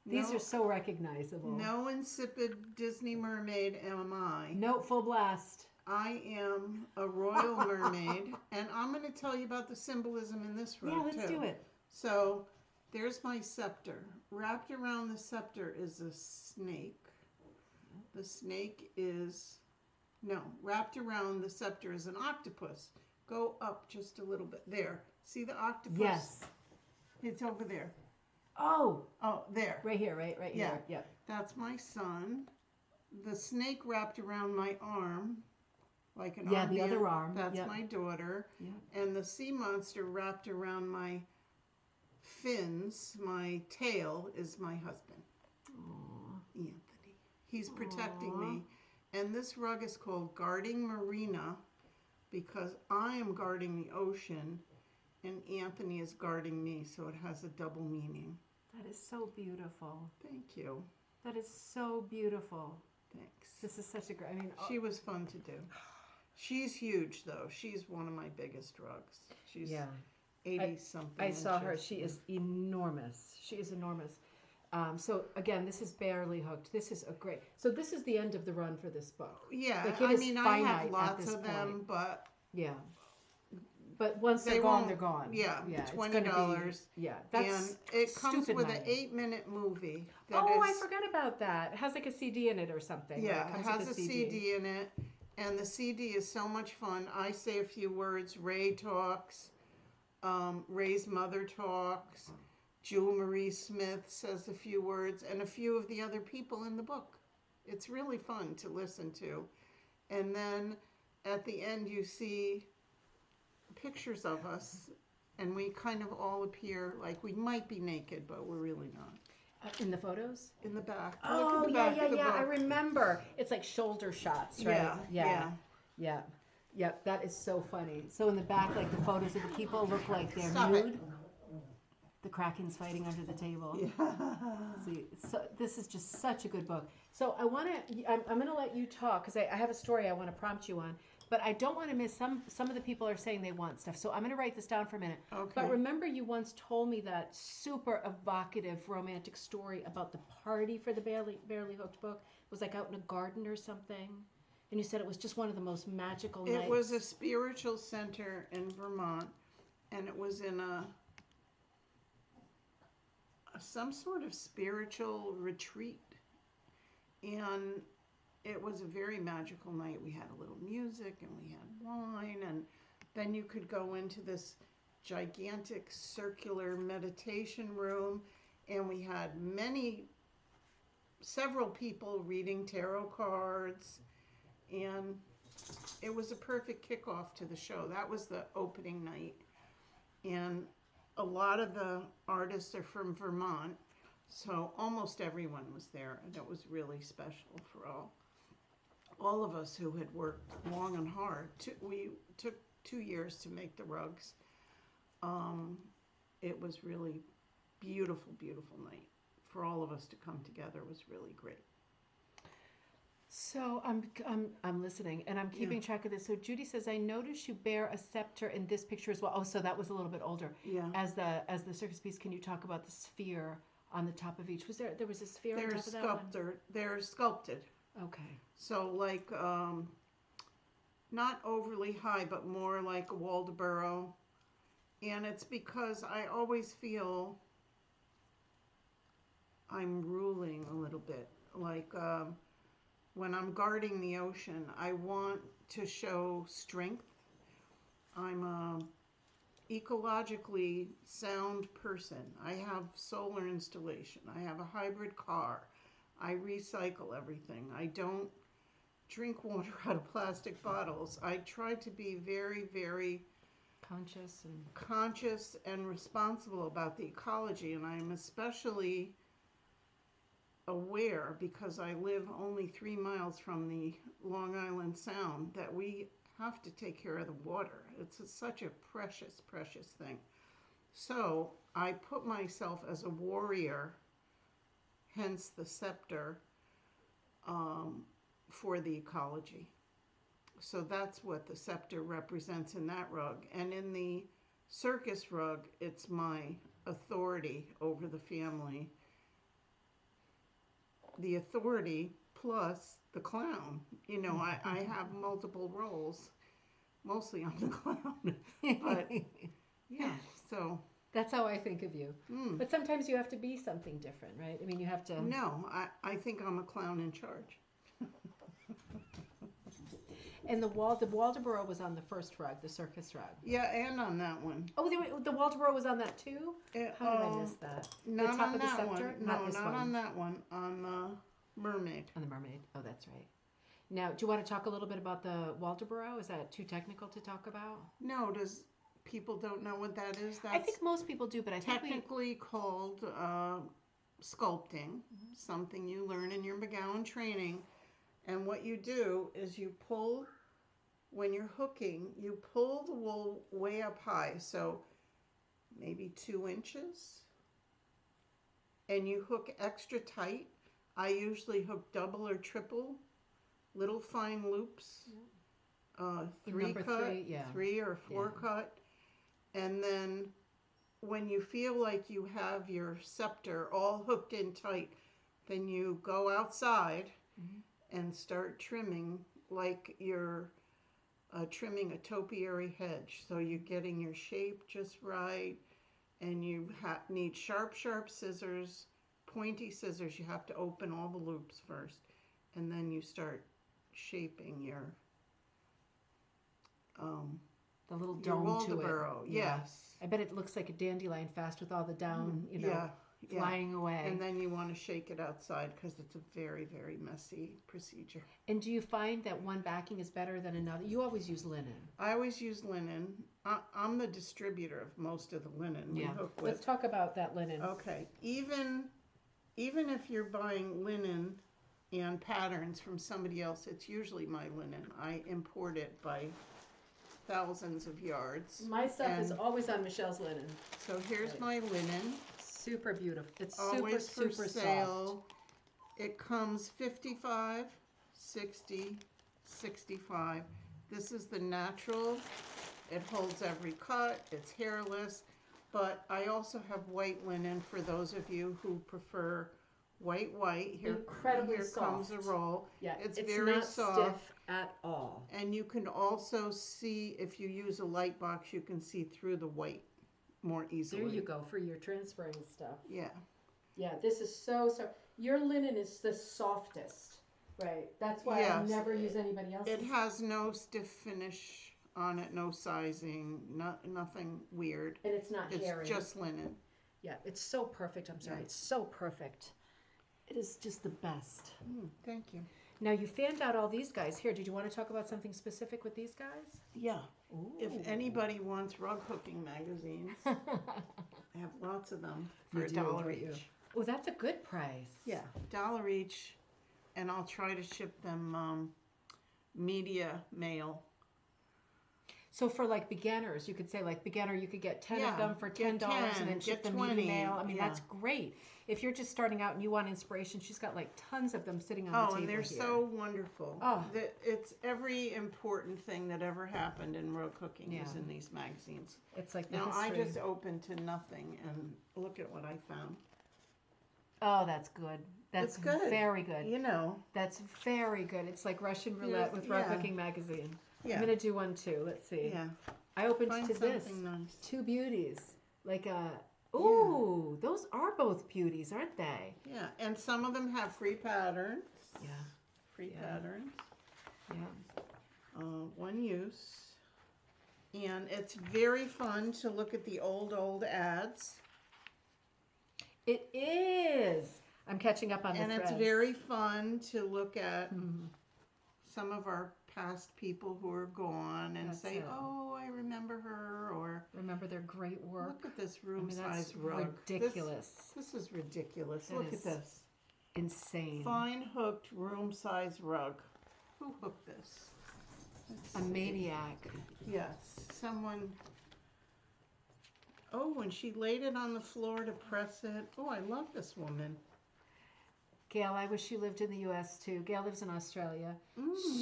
These No- are so recognizable. No insipid Disney mermaid am I. No, full blast. I am a royal mermaid, and I'm going to tell you about the symbolism in this rug, Yeah, let's too. do it. So, there's my scepter. Wrapped around the scepter is a snake. The snake is... No, wrapped around the scepter is an octopus. Go up just a little bit. There. See the octopus? Yes. It's over there. Oh, Oh, there. right here, right Yeah. here. Yeah. That's my son. The snake wrapped around my arm, like an Yeah, the armband. other arm. That's Yep. my daughter. Yep. And the sea monster wrapped around my fins, my tail, is my husband, Aw. Anthony. He's protecting Aw. me. And this rug is called Guarding Marina because I am guarding the ocean and Anthony is guarding me, so it has a double meaning. That is so beautiful. Thank you. That is so beautiful. Thanks. This is such a great, She was fun to do. She's huge, though. She's one of my biggest rugs. She's 80-something I saw her. inches. She is enormous. She is enormous. So again, this is barely hooked. This is a great. So this is the end of the run for this book. Yeah, Like, it I is mean, I finite have at lots this of them, point. but Yeah. But once they they're gone, won't- they're gone. yeah, It's $20. gonna be, yeah, that's and it comes stupid with money. an 8-minute movie. I forgot about that. It has like a CD in it or something. Yeah, right? it has a CD in it, and the CD is so much fun. I say a few words. Ray talks. Ray's mother talks. Jewel Marie Smith says a few words, and a few of the other people in the book. It's really fun to listen to. And then at the end, you see pictures of us, and we kind of all appear like we might be naked, but we're really not. In the photos? In the back. Oh, Look at the yeah, back yeah, of the yeah. I book. remember. It's like shoulder shots, right? Yeah. That is so funny. So in the back, like the photos of the people look like they're Stop nude. it. The Kraken's fighting under the table. Yeah. See, so this is just such a good book. So I'm going to let you talk because I have a story I want to prompt you on, but I don't want to miss some of the people are saying they want stuff. So I'm going to write this down for a minute. Okay. But remember you once told me that super evocative romantic story about the party for the Barely Hooked book. It was like out in a garden or something. And you said it was just one of the most magical nights. It was a spiritual center in Vermont, and it was in some sort of spiritual retreat. And it was a very magical night. We had a little music and we had wine, and then you could go into this gigantic circular meditation room, and we had several people reading tarot cards, and it was a perfect kickoff to the show. That was the opening night, and a lot of the artists are from Vermont, so almost everyone was there, and it was really special for all of us who had worked long and hard. We took 2 years to make the rugs. It was really beautiful, beautiful night. For all of us to come together was really great. So I'm listening and I'm keeping track of this. So Judy says, I noticed you bear a scepter in this picture as well. Oh, so that was a little bit older. Yeah. As the circus piece, can you talk about the sphere on the top of each? There was a sphere on top of that one? They're sculpted. Okay. So like not overly high, but more like a Waldoboro. And it's because I always feel I'm ruling a little bit. Like when I'm guarding the ocean, I want to show strength. I'm a ecologically sound person. I have solar installation. I have a hybrid car. I recycle everything. I don't drink water out of plastic bottles. I try to be very, very conscious and responsible about the ecology, and I'm especially aware, because I live only 3 miles from the Long Island Sound, that we have to take care of the water. It's such a precious, precious thing. So I put myself as a warrior, hence the scepter, for the ecology. So that's what the scepter represents in that rug. And in the circus rug, it's my authority over the family. The authority plus the clown. You know, I have multiple roles. Mostly I'm the clown. But yeah, so. That's how I think of you. But sometimes you have to be something different, right? I mean, you have to. No, I think I'm a clown in charge. And the Waldoboro was on the first rug, the circus rug. Yeah, and on that one. Oh, the Waldoboro was on that too? How did I miss that? Not the top on of the that scepter? one. Not No, this not one. on that one. On the mermaid. On the mermaid. Oh, that's right. Now, do you want to talk a little bit about the Waldoboro? Is that too technical to talk about? No, people don't know what that is? That's I think most people do, but I think technically called sculpting, something you learn in your McGowan training. And what you do is you pull when you're hooking, you pull the wool way up high, so maybe 2 inches, and you hook extra tight. I usually hook double or triple, little fine loops, 3 cut, 3, yeah. 3 or 4 cut, and then when you feel like you have your scepter all hooked in tight, then you go outside and start trimming like you're trimming a topiary hedge. So you're getting your shape just right, and you need sharp scissors, pointy scissors. You have to open all the loops first, and then you start shaping your the little dome to it. Yes. I bet it looks like a dandelion fast with all the down, flying away. And then you want to shake it outside because it's a very, very messy procedure. And do you find that one backing is better than another? You always use linen. I always use linen. I'm the distributor of most of the linen we hook with. Let's talk about that linen. Okay. Even if you're buying linen and patterns from somebody else, it's usually my linen. I import it by thousands of yards. My stuff is always on Michelle's linen. So here's my linen. Super beautiful. It's always super, for super sale. soft. It comes 55, 60, 65. This is the natural. It holds every cut. It's hairless. But I also have white linen for those of you who prefer white. Incredibly here soft. Comes a roll. Yeah, it's it's very not soft. stiff at all. And you can also see, if you use a light box, you can see through the white more easily. There you go for your transferring stuff. Yeah. Yeah, this is so. Your linen is the softest, right? That's why I never use anybody else's. It has no stiff finish on it, no sizing, nothing weird. And it's not hairy. It's just linen. Yeah, it's so perfect. I'm sorry. It's so perfect. It is just the best. Thank you. Now, you fanned out all these guys. Here, did you want to talk about something specific with these guys? Yeah. Ooh. If anybody wants rug hooking magazines, I have lots of them for $1 each. Oh, that's a good price. Yeah, $1 each, and I'll try to ship them media mail. So for like beginners, you could say like beginner, you could get 10 of them for $10 and then ship them 20. media mail. I mean, that's great. If you're just starting out and you want inspiration, she's got like tons of them sitting on the table and they're here. so wonderful. Oh. It's every important thing that ever happened in rug hooking is in these magazines. It's like the now history. I just opened to nothing, and look at what I found. Oh, that's good. That's good. Very good. You know. That's very good. It's like Russian roulette with rug hooking magazine. Yeah. I'm going to do one too. Let's see. Yeah. I opened Find to this. nice. Two beauties. Like ooh, those are both beauties, aren't they? Yeah, and some of them have free patterns. Yeah. Free patterns. Yeah. One use. And it's very fun to look at the old ads. It is. I'm catching up on the And threads. it's very fun to look at some of our past people who are gone and say, oh, I remember her, or remember their great work. Look at this room-size rug. Ridiculous. This is ridiculous. Look at this. Insane. Fine hooked room-size rug. Who hooked this? A maniac. Yes, someone. Oh, and she laid it on the floor to press it. Oh, I love this woman. Gail, I wish she lived in the U.S. too. Gail lives in Australia.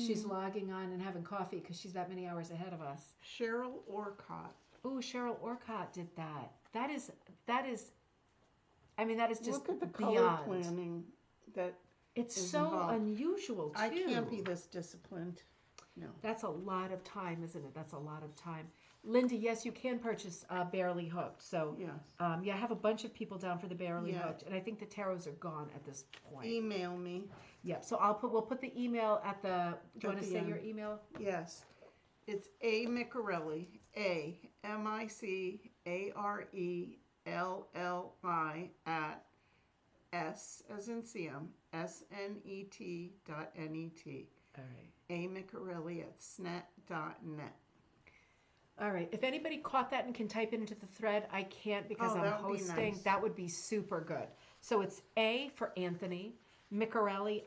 She's logging on and having coffee because she's that many hours ahead of us. Cheryl Orcott. Oh, Cheryl Orcott did that. That is. I mean, that is just look at the beyond. color planning. It's so involved. Unusual too. I can't be this disciplined. No. That's a lot of time, isn't it? That's a lot of time. Linda, yes, you can purchase Barely Hooked. So, yes. I have a bunch of people down for the Barely Hooked, and I think the tarots are gone at this point. Email me. Yeah, so we'll put the email at the. Do you want to say your email? Yes, it's A Micarelli, AMicarelli at S as in Siam, SNET.net. All right. A Micarelli at snet.net. All right. If anybody caught that and can type it into the thread, I can't because I'm hosting. Be nice. That would be super good. So it's A for Anthony, Micarelli,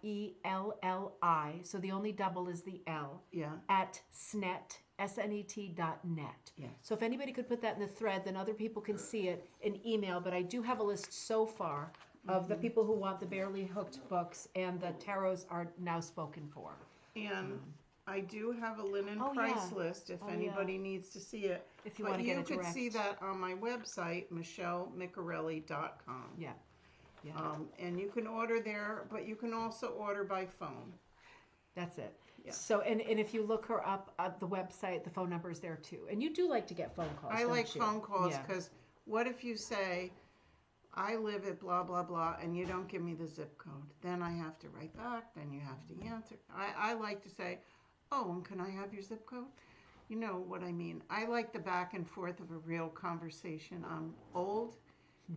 Micarelli. So the only double is the L. Yeah. At snet.net. Yes. So if anybody could put that in the thread, then other people can see it in email. But I do have a list so far of the people who want the Barely Hooked books, and the tarots are now spoken for. And I do have a linen Oh, price yeah. list if Oh, anybody yeah. needs to see it. If you want to get it But you direct. could see that on my website, michellemicarelli.com. Yeah. Yeah. And you can order there, but you can also order by phone. That's it. Yeah. So, and if you look her up at the website, the phone number is there too. And you do like to get phone calls, I don't like you? phone calls Yeah. because what if you say, I live at blah, blah, blah, and you don't give me the zip code? Then I have to write back, then you have to answer. I like to say, oh, and can I have your zip code? You know what I mean. I like the back and forth of a real conversation. I'm old,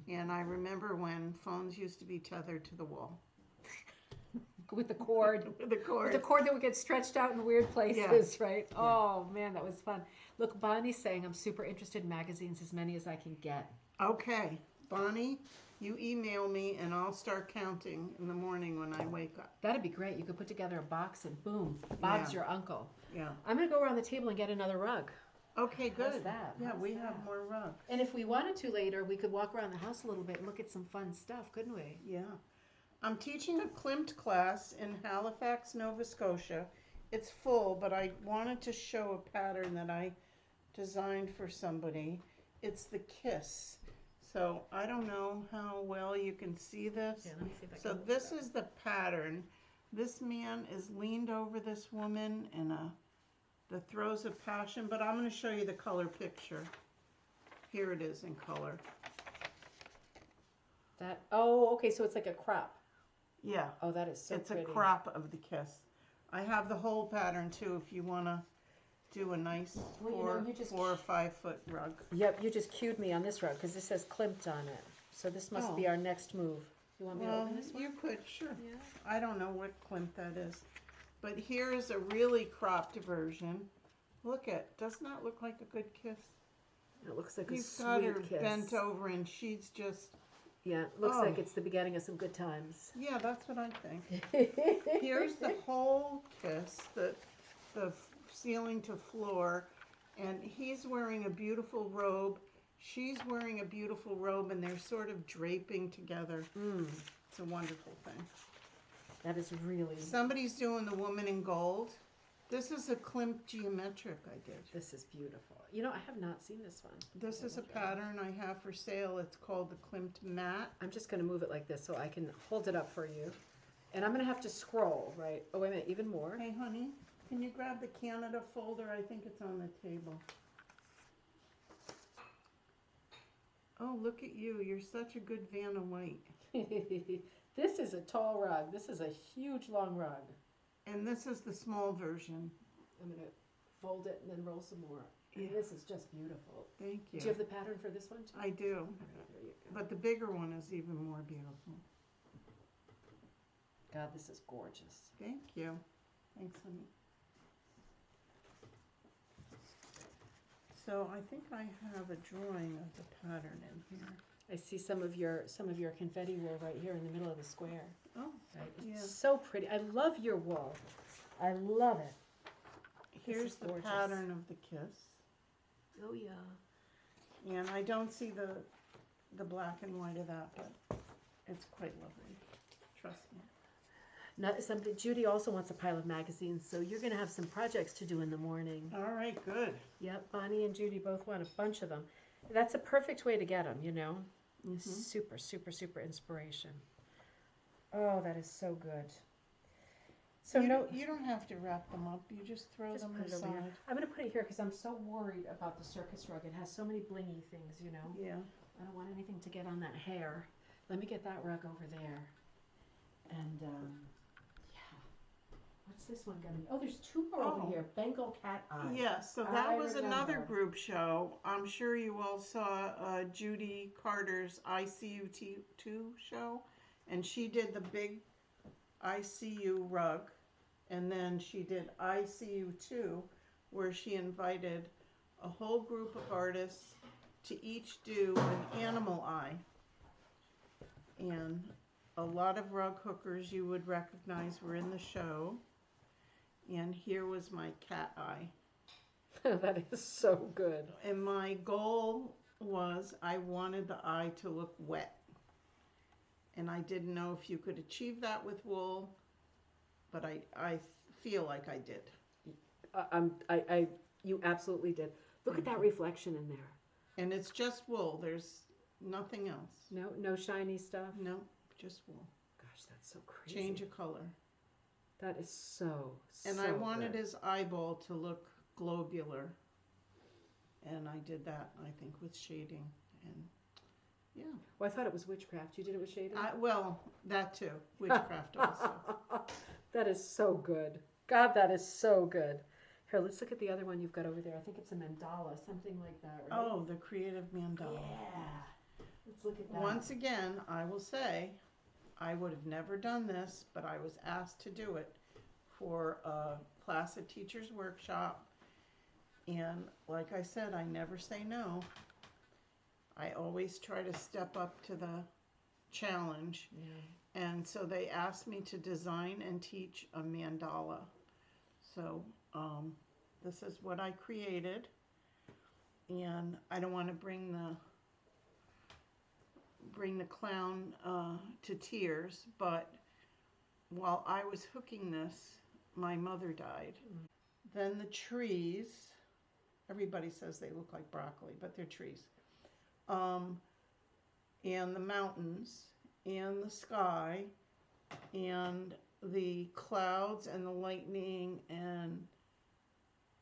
and I remember when phones used to be tethered to the wall. With the cord. With the cord. With the cord that would get stretched out in weird places, right? Yeah. Oh, man, that was fun. Look, Bonnie's saying, I'm super interested in magazines, as many as I can get. Okay, Bonnie, you email me, and I'll start counting in the morning when I wake up. That'd be great. You could put together a box and boom, Bob's your uncle. Yeah. I'm going to go around the table and get another rug. Okay, good. How's that? Yeah, How's we that? have more rugs. And if we wanted to later, we could walk around the house a little bit and look at some fun stuff, couldn't we? Yeah. I'm teaching a Klimt class in Halifax, Nova Scotia. It's full, but I wanted to show a pattern that I designed for somebody. It's the kiss. So I don't know how well you can see this. Yeah, let me see if I can So look this it up. is the pattern. This man is leaned over this woman in the throes of passion, but I'm going to show you the color picture. Here it is in color. Okay, so it's like a crop. Yeah. Oh, that is so It's pretty. a crop of the kiss. I have the whole pattern too if you want to do a nice Well, 4 or 5 foot rug. Yep, you just cued me on this rug because this says Klimt on it. So this must be our next move. You want me to open this one? You could, sure. Yeah. I don't know what Klimt that is. But here is a really cropped version. Look at, doesn't that look like a good kiss? It looks like a He's got her sweet kiss. bent over and she's just, Yeah, it looks like it's the beginning of some good times. yeah, that's what I think. Here's the whole kiss, the ceiling to floor, and he's wearing a beautiful robe. She's wearing a beautiful robe, and they're sort of draping together. It's a wonderful thing. That is really... Somebody's doing the woman in gold. This is a Klimt geometric I did. This is beautiful. You know, I have not seen this one. This is a pattern I have for sale. It's called the Klimt mat. I'm just going to move it like this so I can hold it up for you. And I'm going to have to scroll, right? Oh, wait a minute, even more. Hey, honey, can you grab the Canada folder? I think it's on the table. Oh, look at you. You're such a good Vanna White. This is a tall rug. This is a huge, long rug. And this is the small version. I'm going to fold it and then roll some more. Yeah. This is just beautiful. Thank you. Do you have the pattern for this one too? I do. Here you go. But the bigger one is even more beautiful. God, this is gorgeous. Thank you. Thanks, honey. So I think I have a drawing of the pattern in here. I see some of your confetti wool right here in the middle of the square. Oh, Right? yeah. It's so pretty. I love your wool. I love it. Here's the gorgeous. pattern of the kiss. Oh yeah. And I don't see the black and white of that, but it's quite lovely. Trust me. Judy also wants a pile of magazines, so you're going to have some projects to do in the morning. All right, good. Yep, Bonnie and Judy both want a bunch of them. That's a perfect way to get them, you know. Super, super, super inspiration. Oh, that is so good. So You don't have to wrap them up. You just throw them put it over aside. here. I'm going to put it here because I'm so worried about the circus rug. It has so many blingy things, you know. Yeah. I don't want anything to get on that hair. Let me get that rug over there. And, yeah. What's this one going to be? Oh, there's two more over here. Bengal cat eye. Yeah, so that was another group show. I'm sure you all saw Judy Carter's ICU2 show. And she did the big ICU rug. And then she did ICU2, where she invited a whole group of artists to each do an animal eye. And a lot of rug hookers you would recognize were in the show. And here was my cat eye. That is so good. And my goal was I wanted the eye to look wet. And I didn't know if you could achieve that with wool, but I feel like I did. You absolutely did. Look at Thank that you. reflection in there. And it's just wool. There's nothing else. No shiny stuff. No, just wool. Gosh, that's so crazy. Change of color. That is so. And I wanted his eyeball to look globular. And I did that, I think, with shading. And yeah. Well, I thought it was witchcraft. You did it with shading? Well, that too. Witchcraft also. That is so good. God, that is so good. Here, let's look at the other one you've got over there. I think it's a mandala, something like that, right? Oh, the creative mandala. Yeah. Let's look at that. Once again, I will say, I would have never done this, but I was asked to do it for a class at Teachers Workshop. And like I said, I never say no. I always try to step up to the challenge. Yeah. And so they asked me to design and teach a mandala. So this is what I created. And I don't want to bring the clown to tears, but while I was hooking this, my mother died. Mm. Then the trees, everybody says they look like broccoli, but they're trees. And the mountains, and the sky, and the clouds, and the lightning, and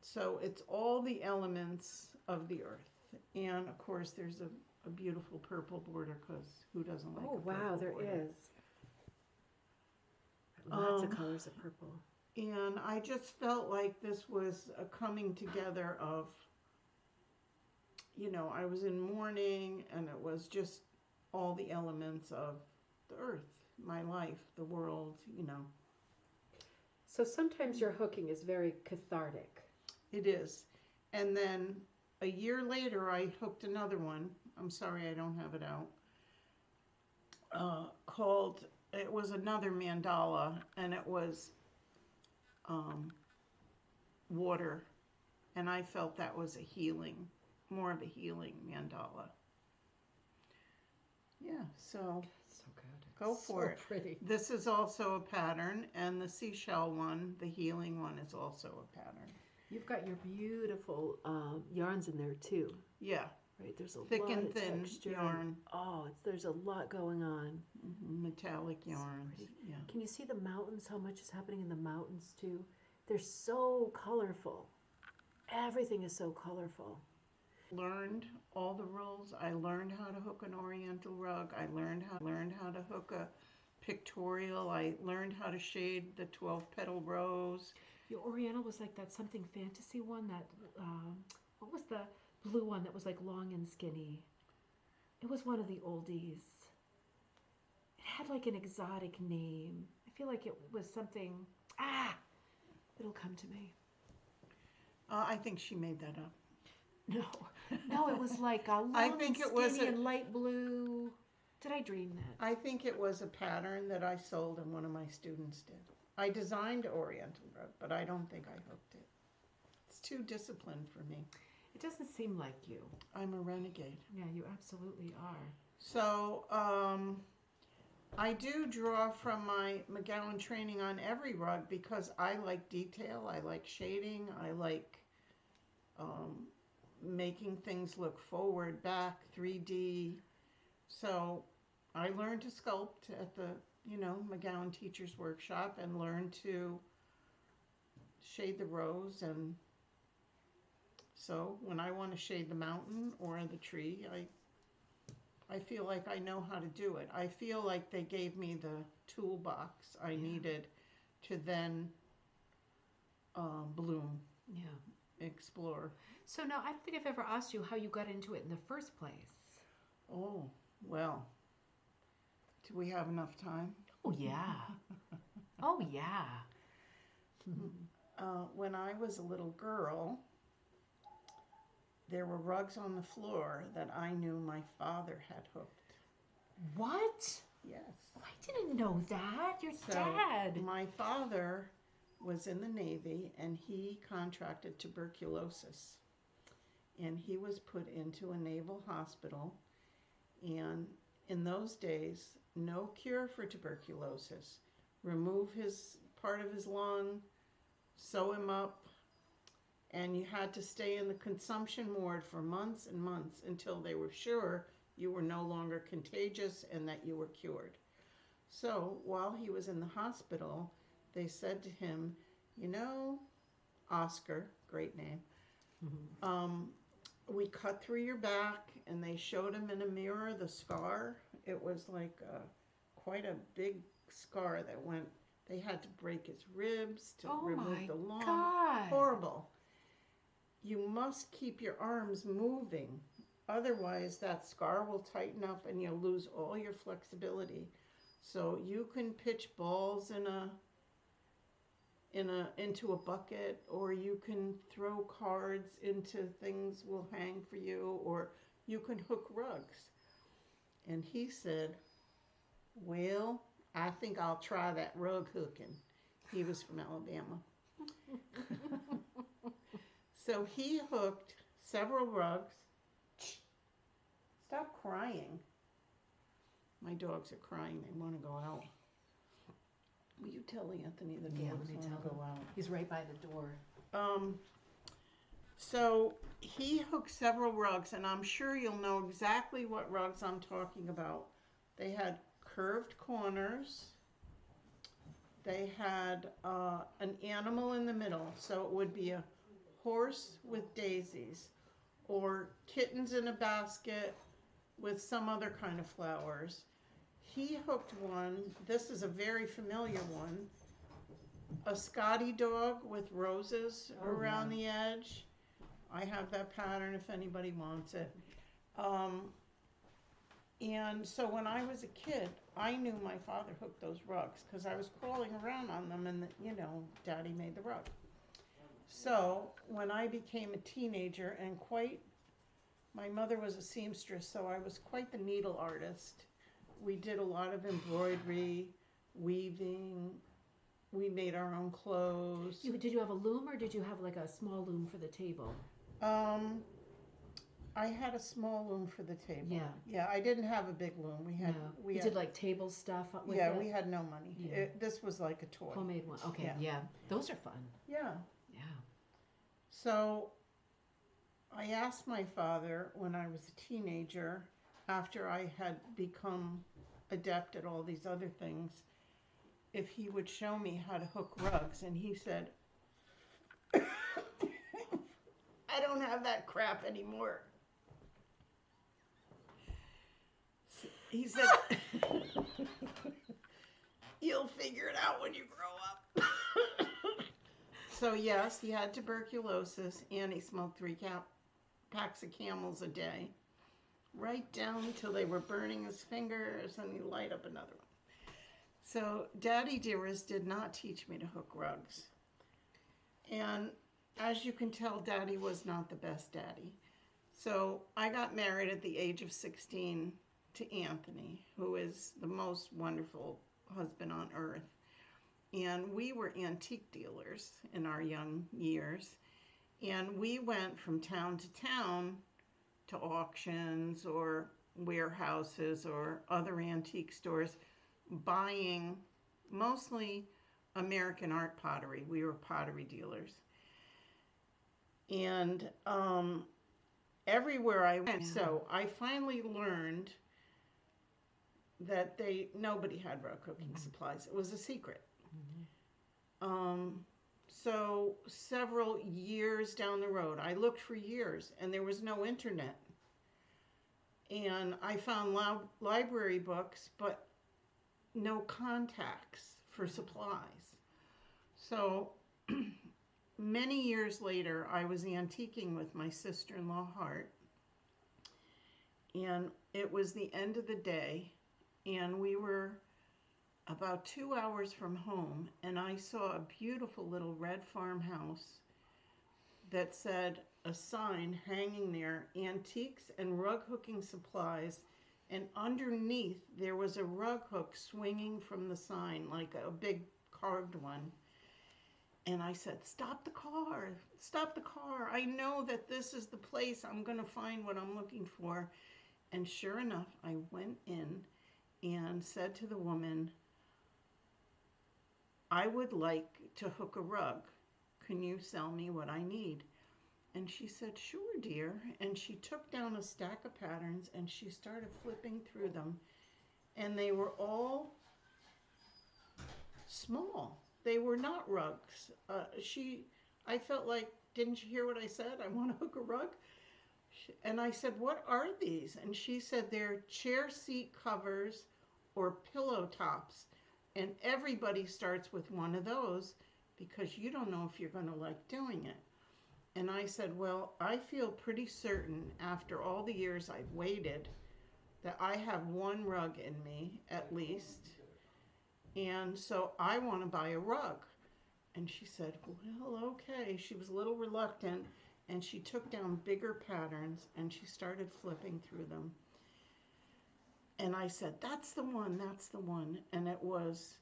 so it's all the elements of the earth. And of course there's a beautiful purple border, because who doesn't like a purple border? Oh wow, there is. Lots of colors of purple. And I just felt like this was a coming together of, you know, I was in mourning, and it was just all the elements of the earth, my life, the world, you know. So sometimes your hooking is very cathartic. It is. And then a year later, I hooked another one. I'm sorry I don't have it out. It was another mandala, and it was water. And I felt that was a healing, more of a healing mandala. Yeah, so So good. Go for it. Pretty. This is also a pattern, and the seashell one, the healing one, is also a pattern. You've got your beautiful yarns in there too. Yeah. Right, there's a Thick lot and of thin texture. yarn. Oh, there's a lot going on. Mm-hmm. Metallic yarns. So yeah. Can you see the mountains, how much is happening in the mountains too? They're so colorful. Everything is so colorful. Learned all the rules. I learned how to hook an oriental rug. I learned how to hook a pictorial. I learned how to shade the 12-petal rose. Your oriental was like that something fantasy one, that what was the blue one that was like long and skinny? It was one of the oldies. It had like an exotic name. I feel like it was something, it'll come to me. I think she made that up. No, it was like a long and skinny and light blue. Did I dream that? I think it was a pattern that I sold and one of my students did. I designed oriental rug, but I don't think I hooked it. It's too disciplined for me. It doesn't seem like you. I'm a renegade. Yeah, you absolutely are. So, I do draw from my McGowan training on every rug because I like detail, I like shading, I like making things look forward, back, 3D. So I learned to sculpt at the, McGowan Teachers Workshop, and learned to shade the rose. And so when I want to shade the mountain or the tree, I feel like I know how to do it. I feel like they gave me the toolbox I needed to then bloom, explore. So now, I don't think I've ever asked you how you got into it in the first place. Oh, well, do we have enough time? Oh, yeah. Oh, yeah. When I was a little girl, there were rugs on the floor that I knew my father had hooked. What? Yes. Oh, I didn't know that. Your So dad. my father was in the Navy and he contracted tuberculosis. And he was put into a naval hospital. And in those days, no cure for tuberculosis. Remove his part of his lung, sew him up, and you had to stay in the consumption ward for months and months until they were sure you were no longer contagious and that you were cured. So while he was in the hospital, they said to him, you know, Oscar, great name, Mm-hmm. we cut through your back, and they showed him in a mirror the scar. It was like quite a big scar that went, they had to break his ribs to Oh remove my the lung. God. Horrible. You must keep your arms moving. Otherwise, that scar will tighten up and you'll lose all your flexibility. So you can pitch balls into a bucket, or you can throw cards into things will hang for you, or you can hook rugs. And he said, well, I think I'll try that rug hooking. He was from Alabama. So he hooked several rugs. Stop crying. My dogs are crying. They want to go out. Will you tell Anthony the Yeah, dogs let me want tell to him. go out? He's right by the door. So he hooked several rugs, and I'm sure you'll know exactly what rugs I'm talking about. They had curved corners. They had an animal in the middle, so it would be a horse with daisies, or kittens in a basket with some other kind of flowers. He hooked one, this is a very familiar one, a Scotty dog with roses around the edge. I have that pattern if anybody wants it. And so when I was a kid, I knew my father hooked those rugs because I was crawling around on them, and Daddy made the rug. So when I became a teenager, and my mother was a seamstress, so I was quite the needle artist. We did a lot of embroidery, weaving. We made our own clothes. Did you have a loom, or did you have like a small loom for the table? I had a small loom for the table. Yeah. Yeah, I didn't have a big loom. You did like table stuff with yeah, it? we had no money. Yeah. This was like a toy. Homemade one. Okay, Yeah. yeah. Those are fun. Yeah. Yeah. So I asked my father when I was a teenager, after I had become adept at all these other things, if he would show me how to hook rugs, and he said, I don't have that crap anymore. He said, you'll figure it out when you grow up. So yes, he had tuberculosis, and he smoked 3 packs of Camels a day, right down until they were burning his fingers, and he light up another one. So Daddy Dearest did not teach me to hook rugs. And as you can tell, Daddy was not the best daddy. So I got married at the age of 16 to Anthony, who is the most wonderful husband on earth. And we were antique dealers in our young years. And we went from town to town to auctions or warehouses or other antique stores, buying mostly American art pottery. We were pottery dealers. And everywhere I went, so I finally learned that nobody had rug cooking supplies. It was a secret. So several years down the road, I looked for years, and there was no internet. And I found library books, but no contacts for supplies. So many years later, I was antiquing with my sister-in-law, Hart, and it was the end of the day, and we were about 2 hours from home, and I saw a beautiful little red farmhouse that said a sign hanging there, antiques and rug hooking supplies and underneath there was a rug hook swinging from the sign, like a big carved one. And I said, stop the car, stop the car. I know that this is the place I'm going to find what I'm looking for. And sure enough, I went in and said to the woman, I would like to hook a rug. Can you sell me what I need? And she said, sure, dear. And she took down a stack of patterns and she started flipping through them. And they were all small. They were not rugs. I felt like, didn't you hear what I said? I want to hook a rug. And I said, what are these? And she said, they're chair seat covers or pillow tops. And everybody starts with one of those because you don't know if you're going to like doing it. And I said, well, I feel pretty certain after all the years I've waited that I have one rug in me at least. And so I want to buy a rug. And she said, well, okay. She was a little reluctant, and she took down bigger patterns and she started flipping through them. And I said, that's the one, that's the one. And it was,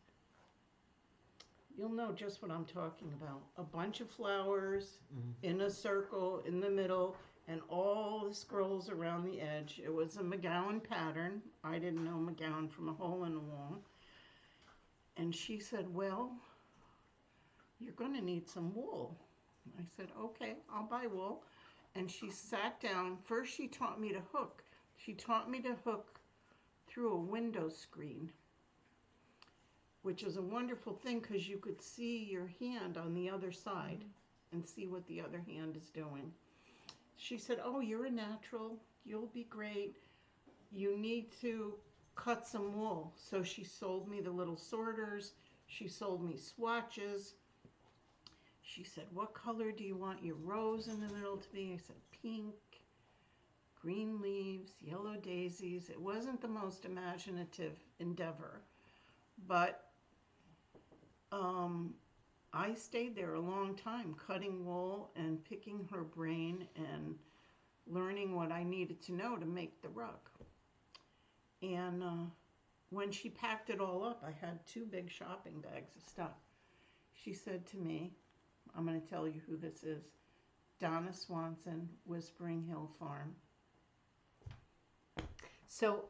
you'll know just what I'm talking about. A bunch of flowers in a circle in the middle and all the scrolls around the edge. It was a McGowan pattern. I didn't know McGowan from a hole in the wall. And she said, well, you're going to need some wool. I said, okay, I'll buy wool. And she sat down. First, she taught me to hook. She taught me to hook through a window screen, which is a wonderful thing because you could see your hand on the other side and see what the other hand is doing. She said, oh, you're a natural. You'll be great. You need to cut some wool. So she sold me the little sorters. She sold me swatches. She said, what color do you want your rose in the middle to be? I said, pink, green leaves, yellow daisies. It wasn't the most imaginative endeavor, but I stayed there a long time cutting wool and picking her brain and learning what I needed to know to make the rug. And when she packed it all up, I had 2 big shopping bags of stuff. She said to me, I'm going to tell you who this is, Donna Swanson, Whispering Hill Farm. So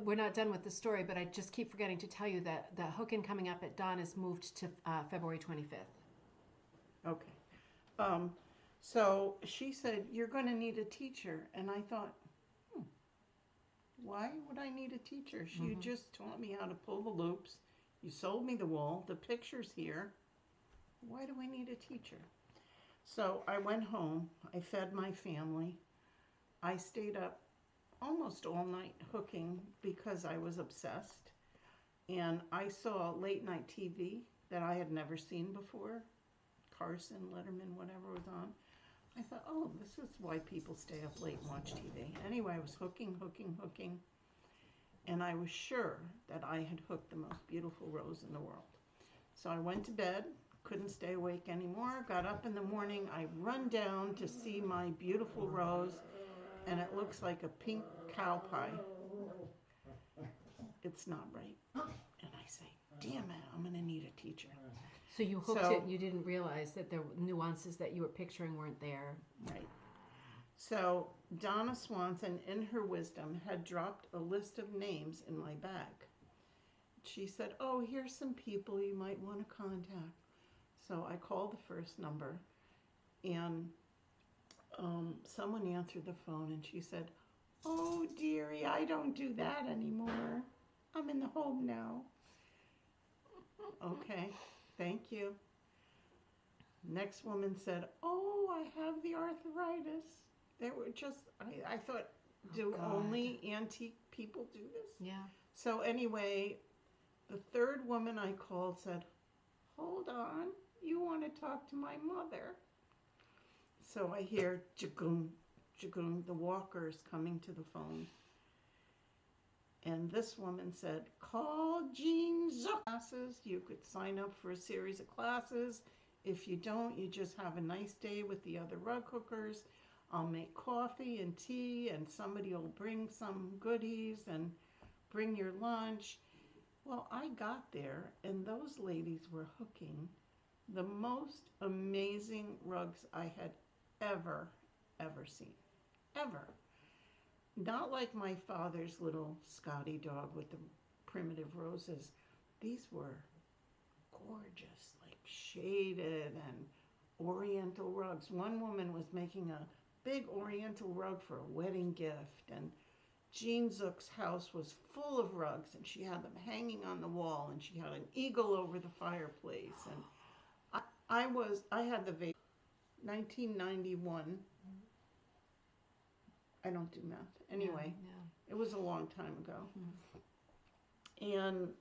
we're not done with the story, but I just keep forgetting to tell you that the hook-in coming up at Donna's moved to February 25th. Okay. So she said, you're going to need a teacher. And I thought, why would I need a teacher? She just taught me how to pull the loops. You sold me the wool. The picture's here. Why do I need a teacher? So I went home. I fed my family. I stayed up almost all night hooking because I was obsessed. And I saw late night TV that I had never seen before. Carson, Letterman, whatever was on. I thought, oh, this is why people stay up late and watch TV. Anyway, I was hooking. And I was sure that I had hooked the most beautiful rose in the world. So I went to bed, couldn't stay awake anymore, got up in the morning, I run down to see my beautiful rose, and it looks like a pink cow pie. It's not right. And I say, damn it, I'm going to need a teacher. So you hooked it and you didn't realize that the nuances that you were picturing weren't there. Right. So Donna Swanson, in her wisdom, had dropped a list of names in my bag. She said, oh, here's some people you might want to contact. So I called the first number, and someone answered the phone, and she said, oh, dearie, I don't do that anymore. I'm in the home now. Okay, thank you. Next woman said, oh, I have the arthritis. They were just, I thought, do only antique people do this? Yeah. So anyway, the third woman I called said, hold on, you want to talk to my mother. So I hear jagoom, jagoom, the walker is coming to the phone. And this woman said, call Jean Zuck. Classes. You could sign up for a series of classes. If you don't, you just have a nice day with the other rug hookers. I'll make coffee and tea, and somebody will bring some goodies and bring your lunch. Well, I got there, and those ladies were hooking the most amazing rugs I had ever, ever seen. Ever. Not like my father's little Scotty dog with the primitive roses. These were gorgeous, like shaded and oriental rugs. One woman was making a big oriental rug for a wedding gift, and Jean Zook's house was full of rugs, and she had them hanging on the wall, and she had an eagle over the fireplace. And I had the 1991. I don't do math. Anyway, it was a long time ago. And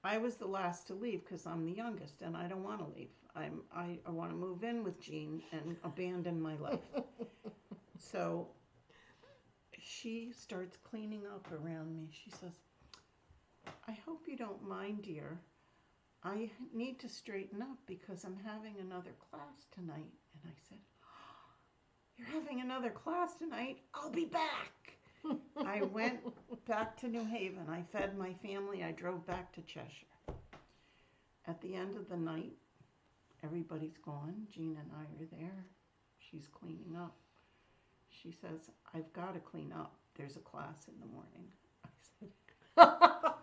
I was the last to leave because I'm the youngest, and I don't want to leave. I want to move in with Jean and abandon my life. So she starts cleaning up around me. She says, I hope you don't mind, dear. I need to straighten up because I'm having another class tonight. And I said, you're having another class tonight? I'll be back. I went back to New Haven. I fed my family. I drove back to Cheshire. At the end of the night, everybody's gone. Jean and I are there. She's cleaning up. She says, I've got to clean up. There's a class in the morning. I said,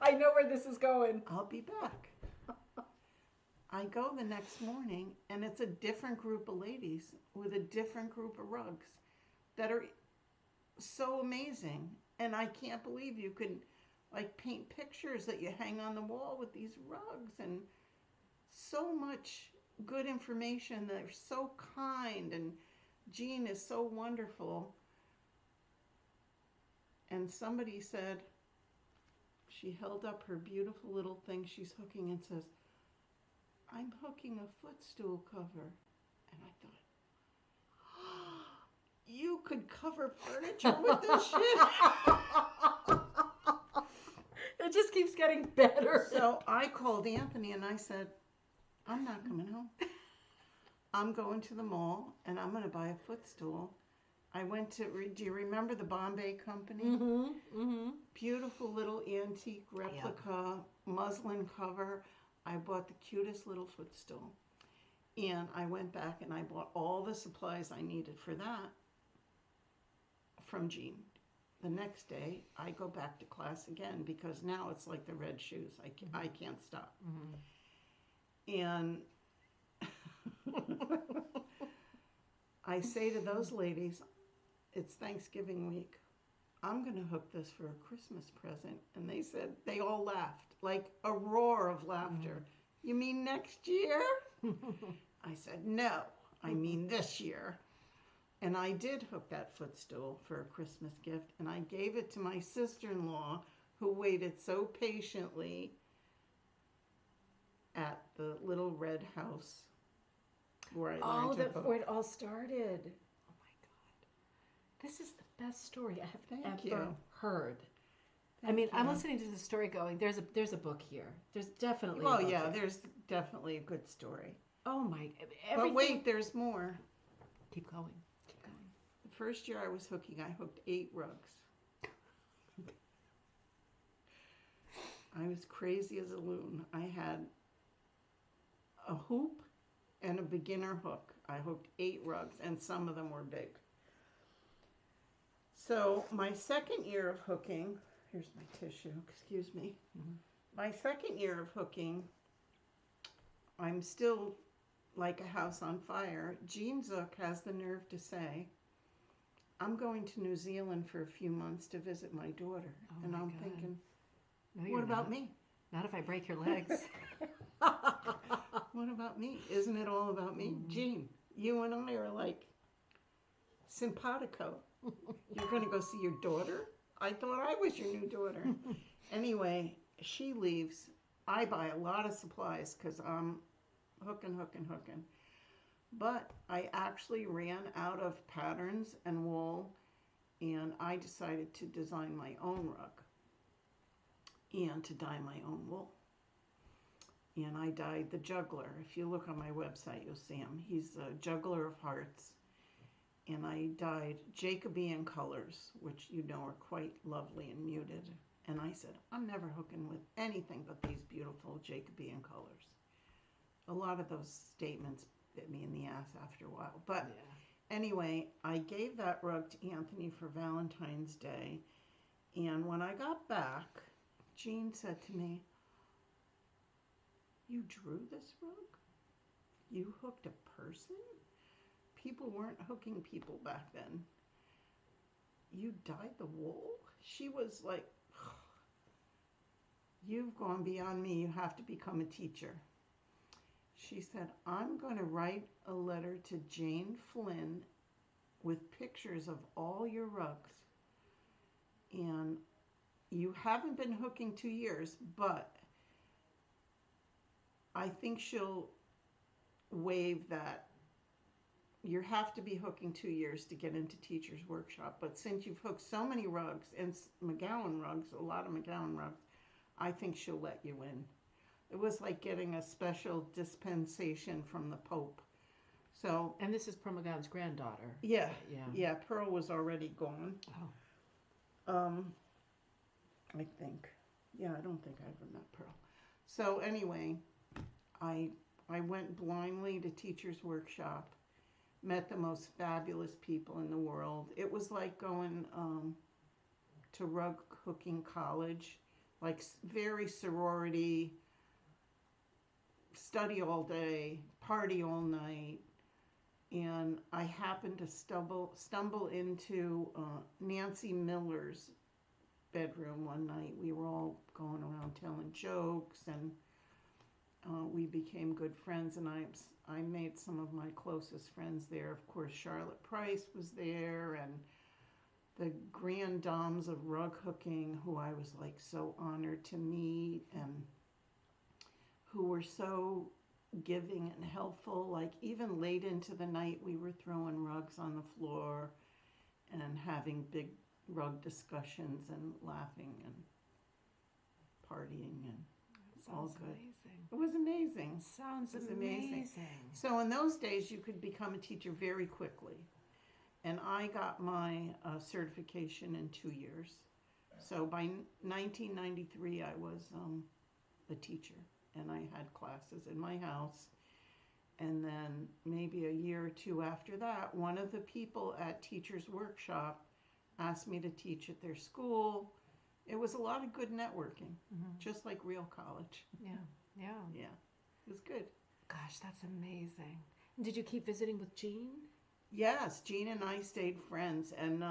I know where this is going. I'll be back. I go the next morning, and it's a different group of ladies with a different group of rugs that are so amazing. And I can't believe you can like paint pictures that you hang on the wall with these rugs, and so much good information. They're so kind, and Jean is so wonderful. And somebody said, she held up her beautiful little thing she's hooking and says, I'm hooking a footstool cover. And I thought, oh, you could cover furniture with this shit. It just keeps getting better. So I called Anthony and I said, I'm not coming home. I'm going to the mall and I'm going to buy a footstool. I went to, do you remember the Bombay Company? Mm-hmm, mm-hmm. Beautiful little antique replica muslin cover. I bought the cutest little footstool. And I went back and I bought all the supplies I needed for that from Jean. The next day, I go back to class again because now it's like the red shoes. I can't stop. Mm-hmm. And I say to those ladies, it's Thanksgiving week. I'm going to hook this for a Christmas present. And they said, they all laughed, like a roar of laughter. Mm-hmm. You mean next year? I said, no, I mean this year. And I did hook that footstool for a Christmas gift, and I gave it to my sister-in-law, who waited so patiently at the little red house where I learned to hook. Where it all started. Oh my God. This is the best story I have ever heard. I mean, I'm listening to the story going, there's a book here. There's definitely a book here. There's definitely a good story. Oh my, everything. But wait, there's more. Keep going. The first year I was hooking, I hooked 8 rugs. I was crazy as a loon. I had a hoop and a beginner hook. I hooked 8 rugs, and some of them were big. So my second year of hooking, here's my tissue, excuse me. Mm-hmm. My second year of hooking, I'm still like a house on fire. Jean Zook has the nerve to say, I'm going to New Zealand for a few months to visit my daughter. Oh, and I'm thinking, no, what about me? Not if I break your legs. What about me? Isn't it all about me? Mm-hmm. Jean, you and I are like simpatico. You're going to go see your daughter? I thought I was your new daughter. Anyway, she leaves. I buy a lot of supplies because I'm hooking. But I actually ran out of patterns and wool, and I decided to design my own rug and to dye my own wool. and I dyed the juggler. If you look on my website, you'll see him. He's a juggler of hearts. And I dyed Jacobean colors, which you know are quite lovely and muted. And I said, I'm never hooking with anything but these beautiful Jacobean colors. A lot of those statements bit me in the ass after a while. But anyway, I gave that rug to Anthony for Valentine's Day. And when I got back, Jean said to me, you drew this rug? You hooked a person? People weren't hooking people back then. You dyed the wool? She was like, you've gone beyond me. You have to become a teacher. She said, I'm going to write a letter to Jane Flynn with pictures of all your rugs. And you haven't been hooking 2 years, but I think she'll waive that. You have to be hooking 2 years to get into teacher's workshop. But since you've hooked so many rugs, and McGowan rugs, a lot of McGowan rugs, I think she'll let you in. It was like getting a special dispensation from the Pope. So, And this is Pearl McGowan's granddaughter. Yeah, Pearl was already gone. Oh. I think. Yeah, I don't think I ever met Pearl. So anyway, I went blindly to teacher's workshop, met the most fabulous people in the world. It was like going to rug hooking college, like very sorority, study all day, party all night. And I happened to stumble into Nancy Miller's bedroom one night. We were all going around telling jokes, and we became good friends, and I made some of my closest friends there. Of course, Charlotte Price was there, and the grand dames of rug hooking, who I was like so honored to meet, and who were so giving and helpful. Like even late into the night, we were throwing rugs on the floor and having big rug discussions and laughing and partying, and all good. Amazing. It was amazing. Sounds amazing. So in those days, you could become a teacher very quickly. And I got my certification in 2 years. So by 1993, I was a teacher, and I had classes in my house. And then maybe a year or two after that, one of the people at Teacher's Workshop asked me to teach at their school. It was a lot of good networking, just like real college. Yeah. It was good. Gosh, that's amazing. Did you keep visiting with Jean? Yes, Jean and I stayed friends, and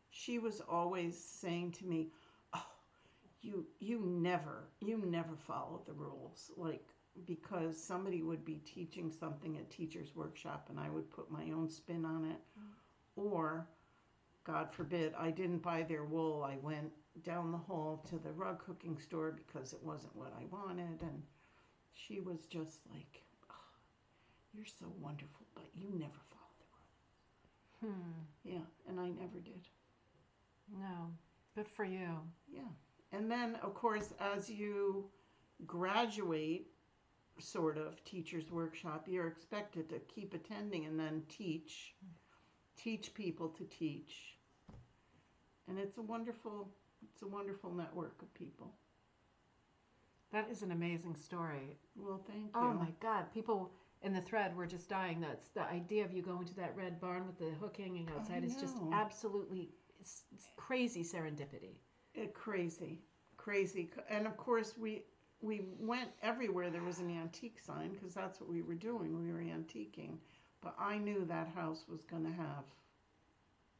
she was always saying to me, "Oh, you never follow the rules." Like, because somebody would be teaching something at Teacher's Workshop, and I would put my own spin on it, or God forbid, I didn't buy their wool. I went down the hall to the rug hooking store because it wasn't what I wanted, and she was just like, oh, you're so wonderful, but you never follow the rules. Yeah, and I never did. No, good for you. Yeah, and then, of course, as you graduate, sort of, Teacher's Workshop, you're expected to keep attending and then teach people to teach. And it's a wonderful network of people. That is an amazing story. Well, thank you. Oh my God, people in the thread were just dying. That's the idea of you going to that red barn with the hook hanging outside. It's just absolutely it's crazy serendipity. Crazy. And of course, we went everywhere there was an antique sign, because that's what we were doing. We were antiquing. But I knew that house was going to have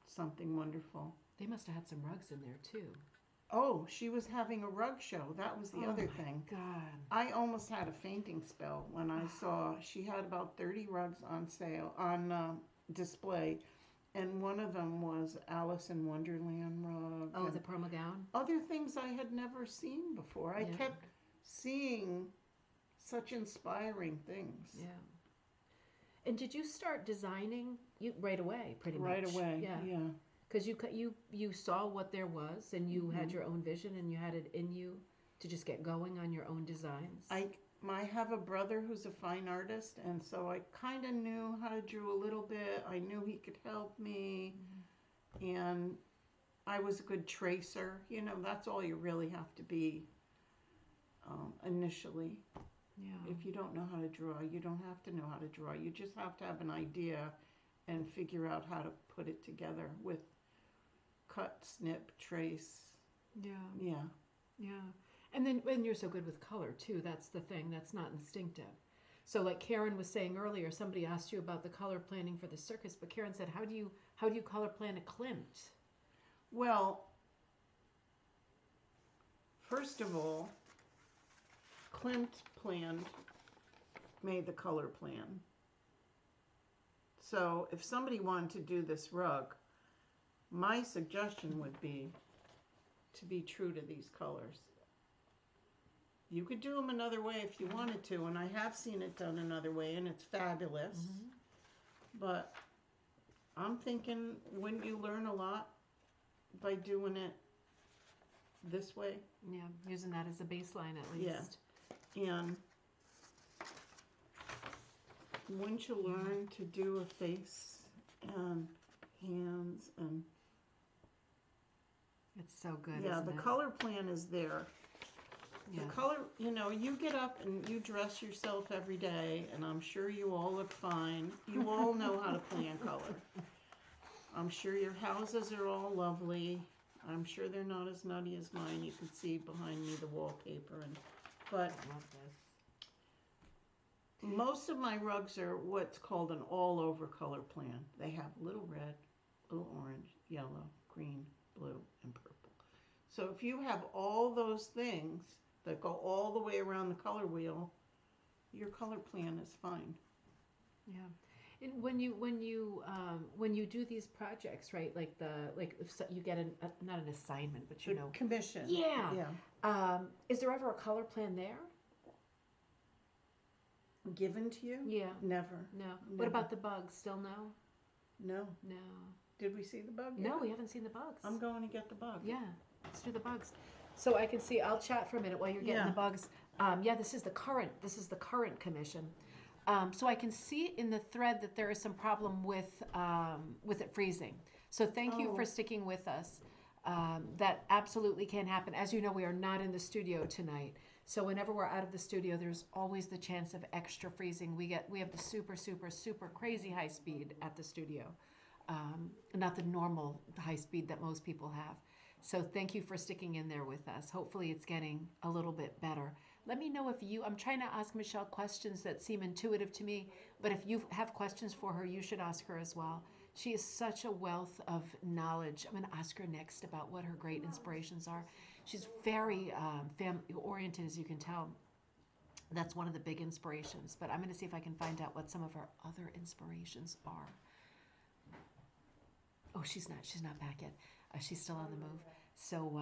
something wonderful. They must have had some rugs in there too. Oh, she was having a rug show. That was the other thing. God. I almost had a fainting spell when I saw she had about 30 rugs on sale, on display. And one of them was Alice in Wonderland rug. Oh, the Pearl McGowan? Other things I had never seen before. I kept seeing such inspiring things. Yeah. And did you start designing right away, pretty much? Right away, yeah. Because you saw what there was, and you had your own vision, and you had it in you to just get going on your own designs. I have a brother who's a fine artist, and so I kind of knew how to draw a little bit. I knew he could help me, and I was a good tracer. You know, that's all you really have to be initially. Yeah. If you don't know how to draw, you don't have to know how to draw. You just have to have an idea and figure out how to put it together with cut, snip, trace. Yeah. Yeah. Yeah. And then when you're so good with color too, that's the thing, that's not instinctive. So like Karen was saying earlier, somebody asked you about the color planning for the circus, but Karen said, how do you color plan a Klimt? Well, first of all, Klimt made the color plan. So if somebody wanted to do this rug, my suggestion would be to be true to these colors. You could do them another way if you wanted to, and I have seen it done another way, and it's fabulous. Mm-hmm. But I'm thinking, wouldn't you learn a lot by doing it this way? Yeah, using that as a baseline at least. Yeah. And wouldn't you learn to do a face and hands and... It's so good, Yeah, isn't the it? color plan is there. Yeah. The color, you know, you get up and you dress yourself every day, and I'm sure you all look fine. You all know how to plan color. I'm sure your houses are all lovely. I'm sure they're not as nutty as mine. You can see behind me the wallpaper. But I love this. most of my rugs are what's called an all-over color plan. They have little red, little orange, yellow, green, blue, and purple. So if you have all those things that go all the way around the color wheel, your color plan is fine. Yeah. And when you do these projects, right? Like if you get not an assignment, but you know, Commission. yeah. Yeah. Is there ever a color plan there? Given to you? Yeah. Never. No. Never. What about the bugs? Still no? No. No. Did we see the bug No, yet? we haven't seen the bugs. I'm going to get the bug. Yeah. Let's do the bugs. So I can see. I'll chat for a minute while you're getting Yeah. the bugs. Yeah. This is the current commission. So I can see in the thread that there is some problem with it freezing. So thank you for sticking with us. That absolutely can happen. As you know, we are not in the studio tonight. So whenever we're out of the studio, there's always the chance of extra freezing. We have the super, super, super crazy high speed at the studio. Not the normal high speed that most people have. So thank you for sticking in there with us. Hopefully it's getting a little bit better. Let me know if I'm trying to ask Michele questions that seem intuitive to me, but if you have questions for her, you should ask her as well. She is such a wealth of knowledge. I'm going to ask her next about what her great inspirations are. She's very family-oriented, as you can tell. That's one of the big inspirations, but I'm going to see if I can find out what some of her other inspirations are. Oh, she's not back yet. She's still on the move. So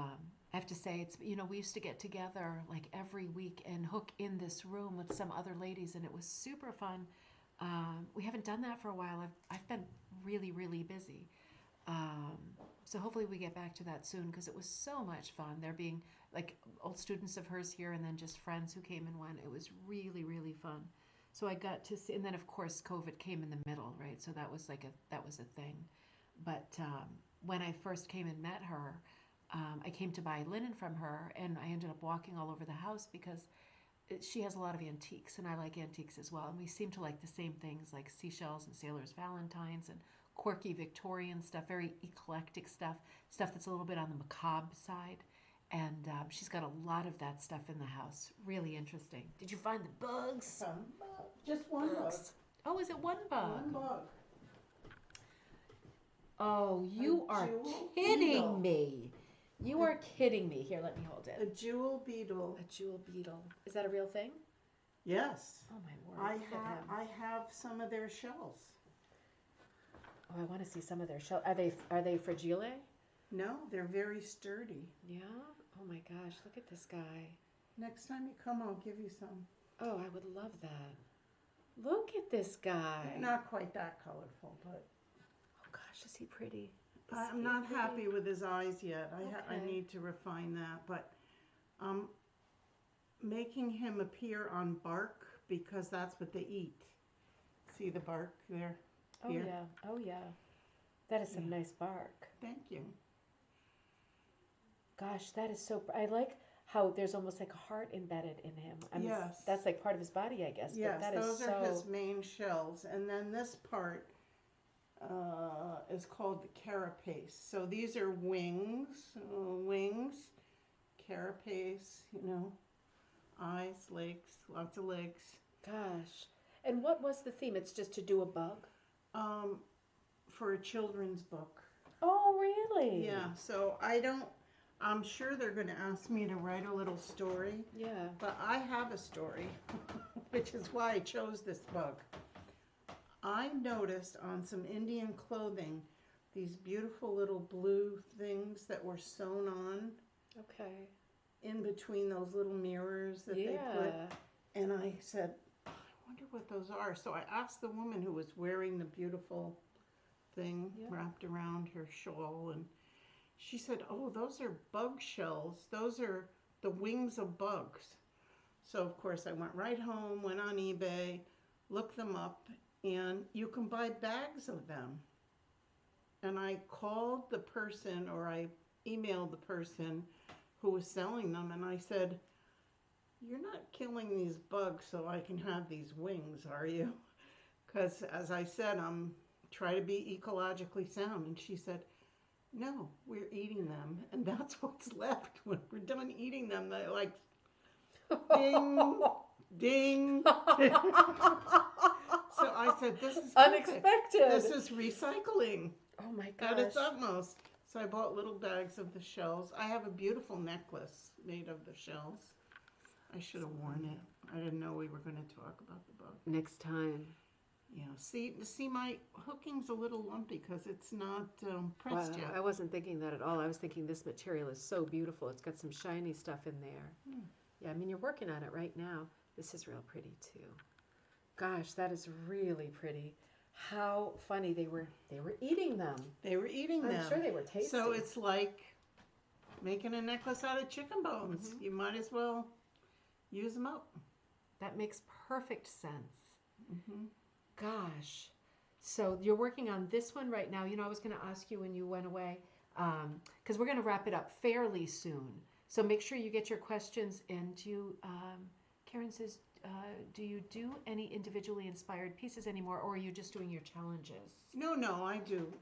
I have to say, it's, you know, we used to get together like every week and hook in this room with some other ladies, and it was super fun. We haven't done that for a while. I've been really, really busy. So hopefully we get back to that soon, because it was so much fun. There being like old students of hers here, and then just friends who came and went. It was really, really fun. So I got to see, and then of course COVID came in the middle, right? So that was a thing. But when I first came and met her, I came to buy linen from her, and I ended up walking all over the house because she has a lot of antiques, and I like antiques as well. And we seem to like the same things, like seashells and sailors' valentines and quirky Victorian stuff, very eclectic stuff that's a little bit on the macabre side. And she's got a lot of that stuff in the house. Really interesting. Did you find the bugs? Just one bug. Oh, is it one bug? One bug. Oh, you are kidding me. You are kidding me. Here, let me hold A it. jewel beetle. A jewel beetle. Is that a real thing? Yes. Oh, my word. Look at him. I have some of their shells. Oh, I want to see some of their shells. Are they fragile? No, they're very sturdy. Yeah? Oh, my gosh. Look at this guy. Next time you come, I'll give you some. Oh, I would love that. Look at this guy. They're not quite that colorful, but... Oh, gosh, is he pretty? I'm not happy with his eyes yet. I Okay. need to refine that. But making him appear on bark because that's what they eat. See the bark there? Oh, Here? yeah. Oh, yeah. That is some Yeah. nice bark. Thank you. Gosh, that is so. I like how there's almost like a heart embedded in him. Yes. That's like part of his body, I guess. Yes, But that is those so. are his main shells. And then this part is called the carapace. So these are wings, carapace, eyes, legs, lots of legs. Gosh. And what was the theme? It's just to do a bug? For a children's book. Oh, really? Yeah, so I'm sure they're going to ask me to write a little story. Yeah. But I have a story, which is why I chose this book. I noticed on some Indian clothing these beautiful little blue things that were sewn on. Okay. In between those little mirrors that they put. And I said, I wonder what those are. So I asked the woman who was wearing the beautiful thing wrapped around her shawl, and she said, oh, those are bug shells. Those are the wings of bugs. So, of course, I went right home, went on eBay, looked them up, and you can buy bags of them. And I called the person, or I emailed the person who was selling them, and I said, you're not killing these bugs so I can have these wings, are you? Because, as I said, I'm trying to be ecologically sound. And she said, no, we're eating them, and that's what's left. When we're done eating them, they're like, ding, ding. So I said, this is unexpected. This is recycling. Oh my gosh. At its utmost. So I bought little bags of the shells. I have a beautiful necklace made of the shells. I should have worn it. I didn't know we were going to talk about the bug. Next time. Yeah. See, my hooking's a little lumpy because it's not pressed yet. I wasn't thinking that at all. I was thinking this material is so beautiful. It's got some shiny stuff in there. Yeah, I mean, you're working on it right now. This is real pretty too. Gosh, that is really pretty. How funny they were eating them. They were eating them. I'm sure they were tasty. So it's like making a necklace out of chicken bones. Mm-hmm. You might as well use them up. That makes perfect sense. Mm-hmm. Gosh. So you're working on this one right now. You know, I was going to ask you when you went away, because we're going to wrap it up fairly soon. So make sure you get your questions in. Karen says, do you do any individually inspired pieces anymore, or are you just doing your challenges? No, I do.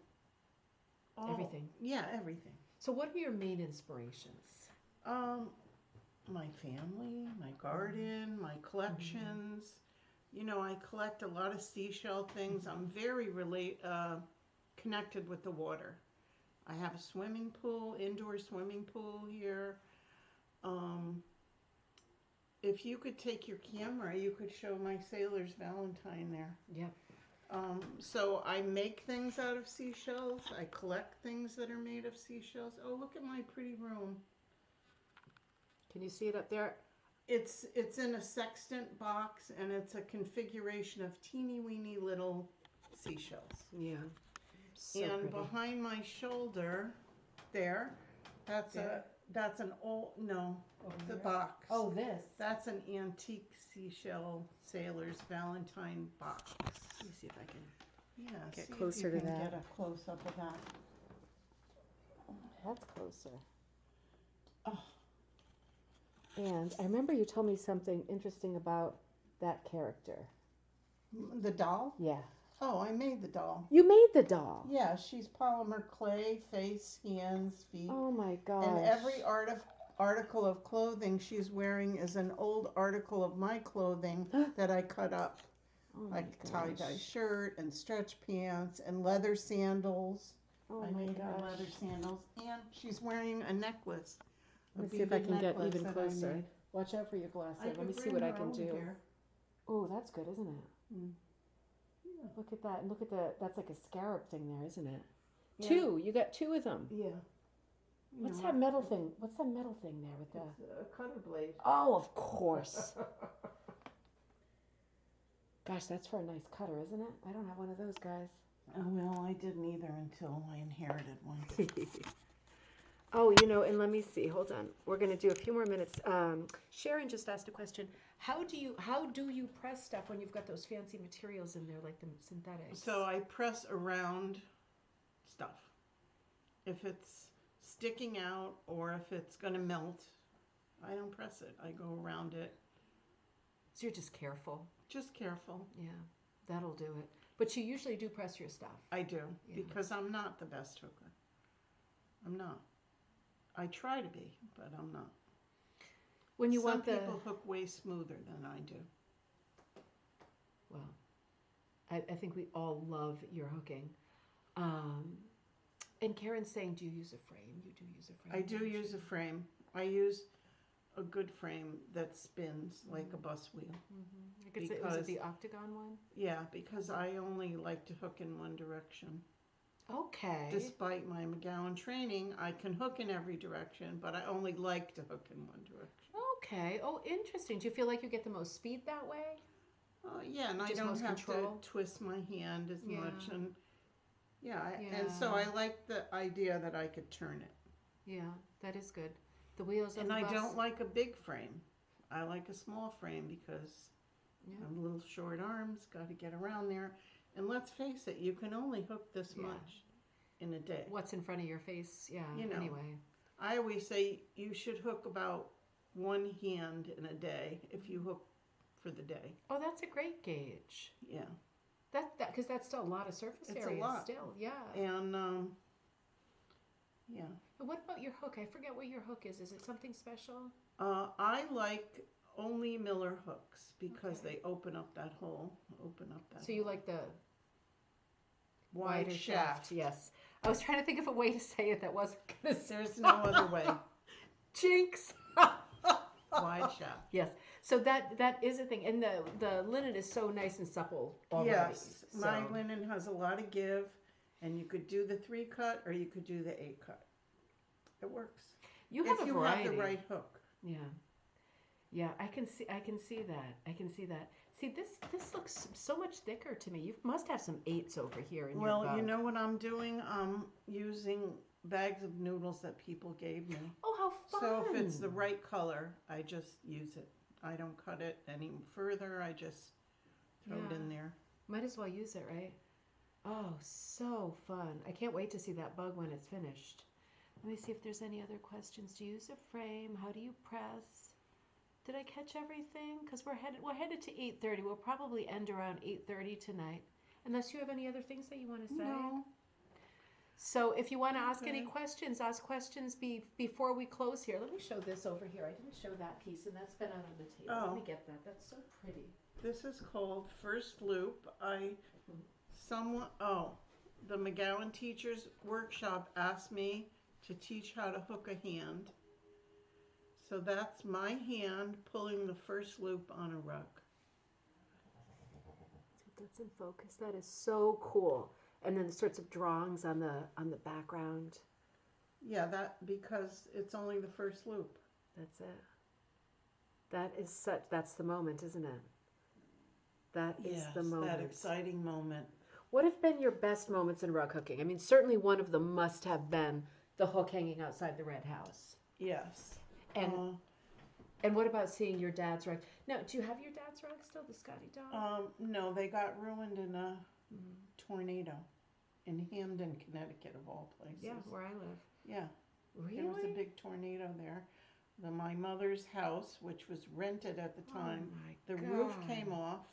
Everything? Yeah, everything. So what are your main inspirations? My family, my garden, my collections. Mm-hmm. You know, I collect a lot of seashell things. I'm very connected with the water. I have a swimming pool, indoor swimming pool here. If you could take your camera, you could show my sailor's Valentine there. Yep. So I make things out of seashells. I collect things that are made of seashells. Oh, look at my pretty room. Can you see it up there? It's in a sextant box, and it's a configuration of teeny weeny little seashells. Yeah. So and pretty. Behind my shoulder, there, that's an old the box. Oh, this. That's an antique seashell sailor's Valentine box. Let me see if I can get closer to that. Get a close up of that. That's closer. Oh. And I remember you told me something interesting about that character. The doll? Yeah. Oh, I made the doll. You made the doll? Yeah, she's polymer clay, face, hands, feet. Oh my gosh. And every article of clothing she's wearing is an old article of my clothing that I cut up. Oh like tie-dye shirt and stretch pants and leather sandals. Oh I made her leather sandals. And she's wearing a necklace. Let me see if I can get even closer. Watch out for your glasses. Let me see what I can do. Oh, that's good, isn't it? Mm. Yeah. Look at that. And look at that's like a scarab thing there, isn't it? Yeah. Two. You got two of them. Yeah. What's that metal thing? What's that metal thing there with the... It's a cutter blade. Oh, of course. Gosh, that's for a nice cutter, isn't it? I don't have one of those, guys. Oh, well, I didn't either until I inherited one. Oh, and let me see. Hold on. We're going to do a few more minutes. Sharon just asked a question. How do you press stuff when you've got those fancy materials in there, like the synthetics? So I press around stuff. If it's sticking out or if it's going to melt, I don't press it. I go around it. So you're just careful. Just careful. Yeah, that'll do it. But you usually do press your stuff. I do, Yeah. because I'm not the best hooker. I'm not. I try to be, but I'm not. When you Some want the people hook way smoother than I do. well, I think we all love your hooking. And Karen's saying, do you use a frame? You do use a frame. I do use a frame. I use a good frame that spins like a bus wheel. Mm-hmm. Was it the octagon one? Yeah, because I only like to hook in one direction. Okay. Despite my McGowan training, I can hook in every direction, but I only like to hook in one direction. Okay. Oh, interesting. Do you feel like you get the most speed that way? Yeah, and I Just don't most have control? to twist my hand as Yeah. much, and Yeah. and so I like the idea that I could turn it. Yeah, that is good. The wheels on And the I bus. don't like a big frame. I like a small frame because Yeah. I have little short arms, got to get around there. And let's face it, you can only hook this Yeah. much in a day. What's in front of your face? Yeah. Anyway. I always say you should hook about one hand in a day if you hook for the day. Oh, that's a great gauge. Yeah. That because that's still a lot of surface It's area. a lot. Still, yeah. And yeah. And what about your hook? I forget what your hook is. Is it something special? I like only Miller hooks because Okay. they open up that hole. Open up that. So you like the wide wider shaft. Yes. I was trying to think of a way to say it that wasn't going to. There's no other way. Jinx. Wide shaft. Yes. So that is a thing, and the linen is so nice and supple already. Yes, my So- linen has a lot of give, and you could do the 3-cut or you could do the 8-cut. It works. You have if a you variety. have the right hook. Yeah. Yeah, I can see that. I can see that. See, this looks so much thicker to me. You must have some 8s over here in your Well, bug. you know what I'm doing? I'm using bags of noodles that people gave me. Oh, how fun! So if it's the right color, I just use it. I don't cut it any further. I just throw it in there. Might as well use it, right? Oh, so fun. I can't wait to see that bug when it's finished. Let me see if there's any other questions. Do you use a frame? How do you press? Did I catch everything? Because we're headed to 8:30. We'll probably end around 8:30 tonight. Unless you have any other things that you want to say. No. So if you want to ask any Okay. questions, ask questions before we close here. Let me show this over here. I didn't show that piece, and that's been out on the table. Oh. Let me get that. That's so pretty. This is called First Loop. The McGowan Teachers Workshop asked me to teach how to hook a hand. So that's my hand pulling the first loop on a rug. That's in focus. That is so cool. And then the sorts of drawings on the background. Yeah, because it's only the first loop. That's it. That's the moment, isn't it? That is the moment. That exciting moment. What have been your best moments in rug hooking? I mean, certainly one of them must have been the hook hanging outside the red house. Yes. And what about seeing your dad's rug? Now, do you have your dad's rug still, the Scotty dog? No, they got ruined in a tornado in Hamden, Connecticut, of all places. Yeah, where I live. Yeah. Really? There was a big tornado there. My mother's house, which was rented at the time, the roof came off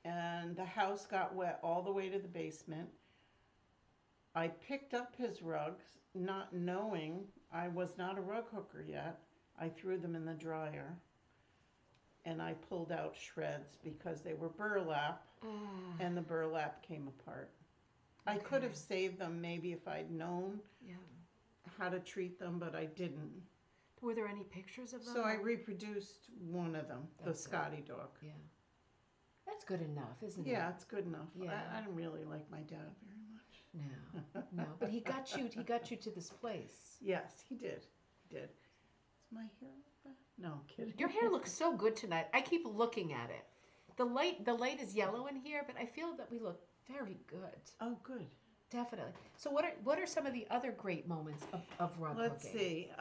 and the house got wet all the way to the basement. I picked up his rugs, not knowing I was not a rug hooker yet. I threw them in the dryer and I pulled out shreds because they were burlap and the burlap came apart. I could have saved them maybe if I'd known how to treat them, but I didn't. Were there any pictures of them? So I reproduced one of them, the Scotty dog. Yeah. That's good enough, isn't it? Yeah, it's good enough. Yeah. I don't really like my dad very much. No, but he got you to this place. Yes, he did. He did. Is my hair like that? No, I'm kidding. Your hair looks so good tonight. I keep looking at it. The light is yellow in here, but I feel that we look very good. Oh, good. Definitely. So what are some of the other great moments of rug Let's hooking? see.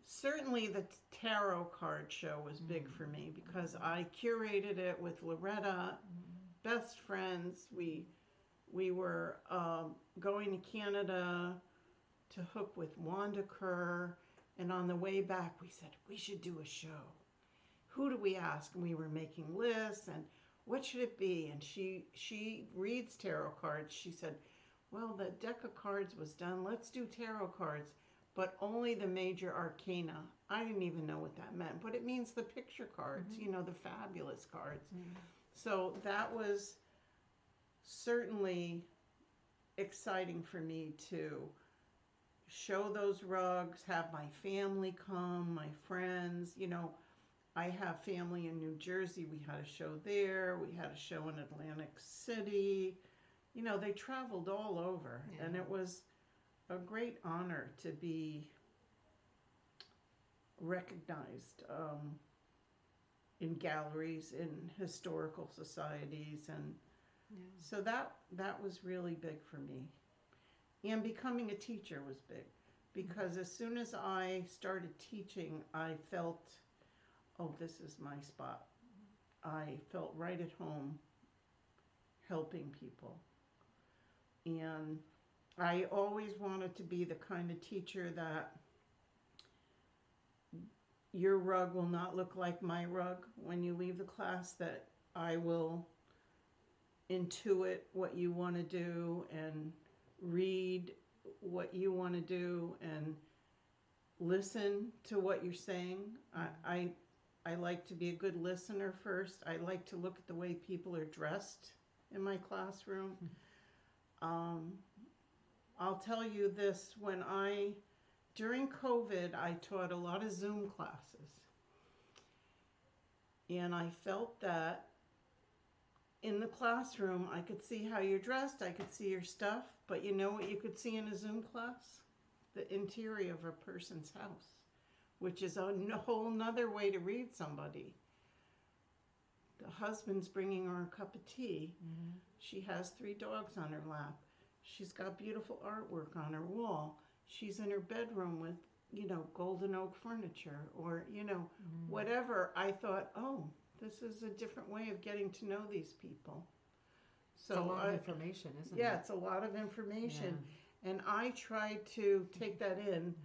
Certainly the tarot card show was big for me because I curated it with Loretta, best friends. We were going to Canada to hook with Wanda Kerr, and on the way back we said we should do a show. Who do we ask? And we were making lists, and what should it be? And she reads tarot cards. She said, well, the deck of cards was done. Let's do tarot cards, but only the major arcana. I didn't even know what that meant, but it means the picture cards, the fabulous cards. So that was certainly exciting for me to show those rugs, have my family come, my friends. I have family in New Jersey. We had a show there. We had a show in Atlantic City. They traveled all over, and it was a great honor to be recognized in galleries, in historical societies, and so that was really big for me. And becoming a teacher was big because as soon as I started teaching, I felt, oh, this is my spot. I felt right at home helping people. And I always wanted to be the kind of teacher that your rug will not look like my rug when you leave the class, that I will intuit what you want to do and read what you want to do and listen to what you're saying. I like to be a good listener first. I like to look at the way people are dressed in my classroom. I'll tell you this, during COVID, I taught a lot of Zoom classes. And I felt that in the classroom, I could see how you're dressed, I could see your stuff, but you know what you could see in a Zoom class? The interior of a person's house, which is a whole nother way to read somebody. The husband's bringing her a cup of tea. She has 3 dogs on her lap. She's got beautiful artwork on her wall. She's in her bedroom with, golden oak furniture or, whatever. I thought, oh, this is a different way of getting to know these people. So it's a lot of information, isn't it? Yeah, it's a lot of information. Yeah. And I try to take that in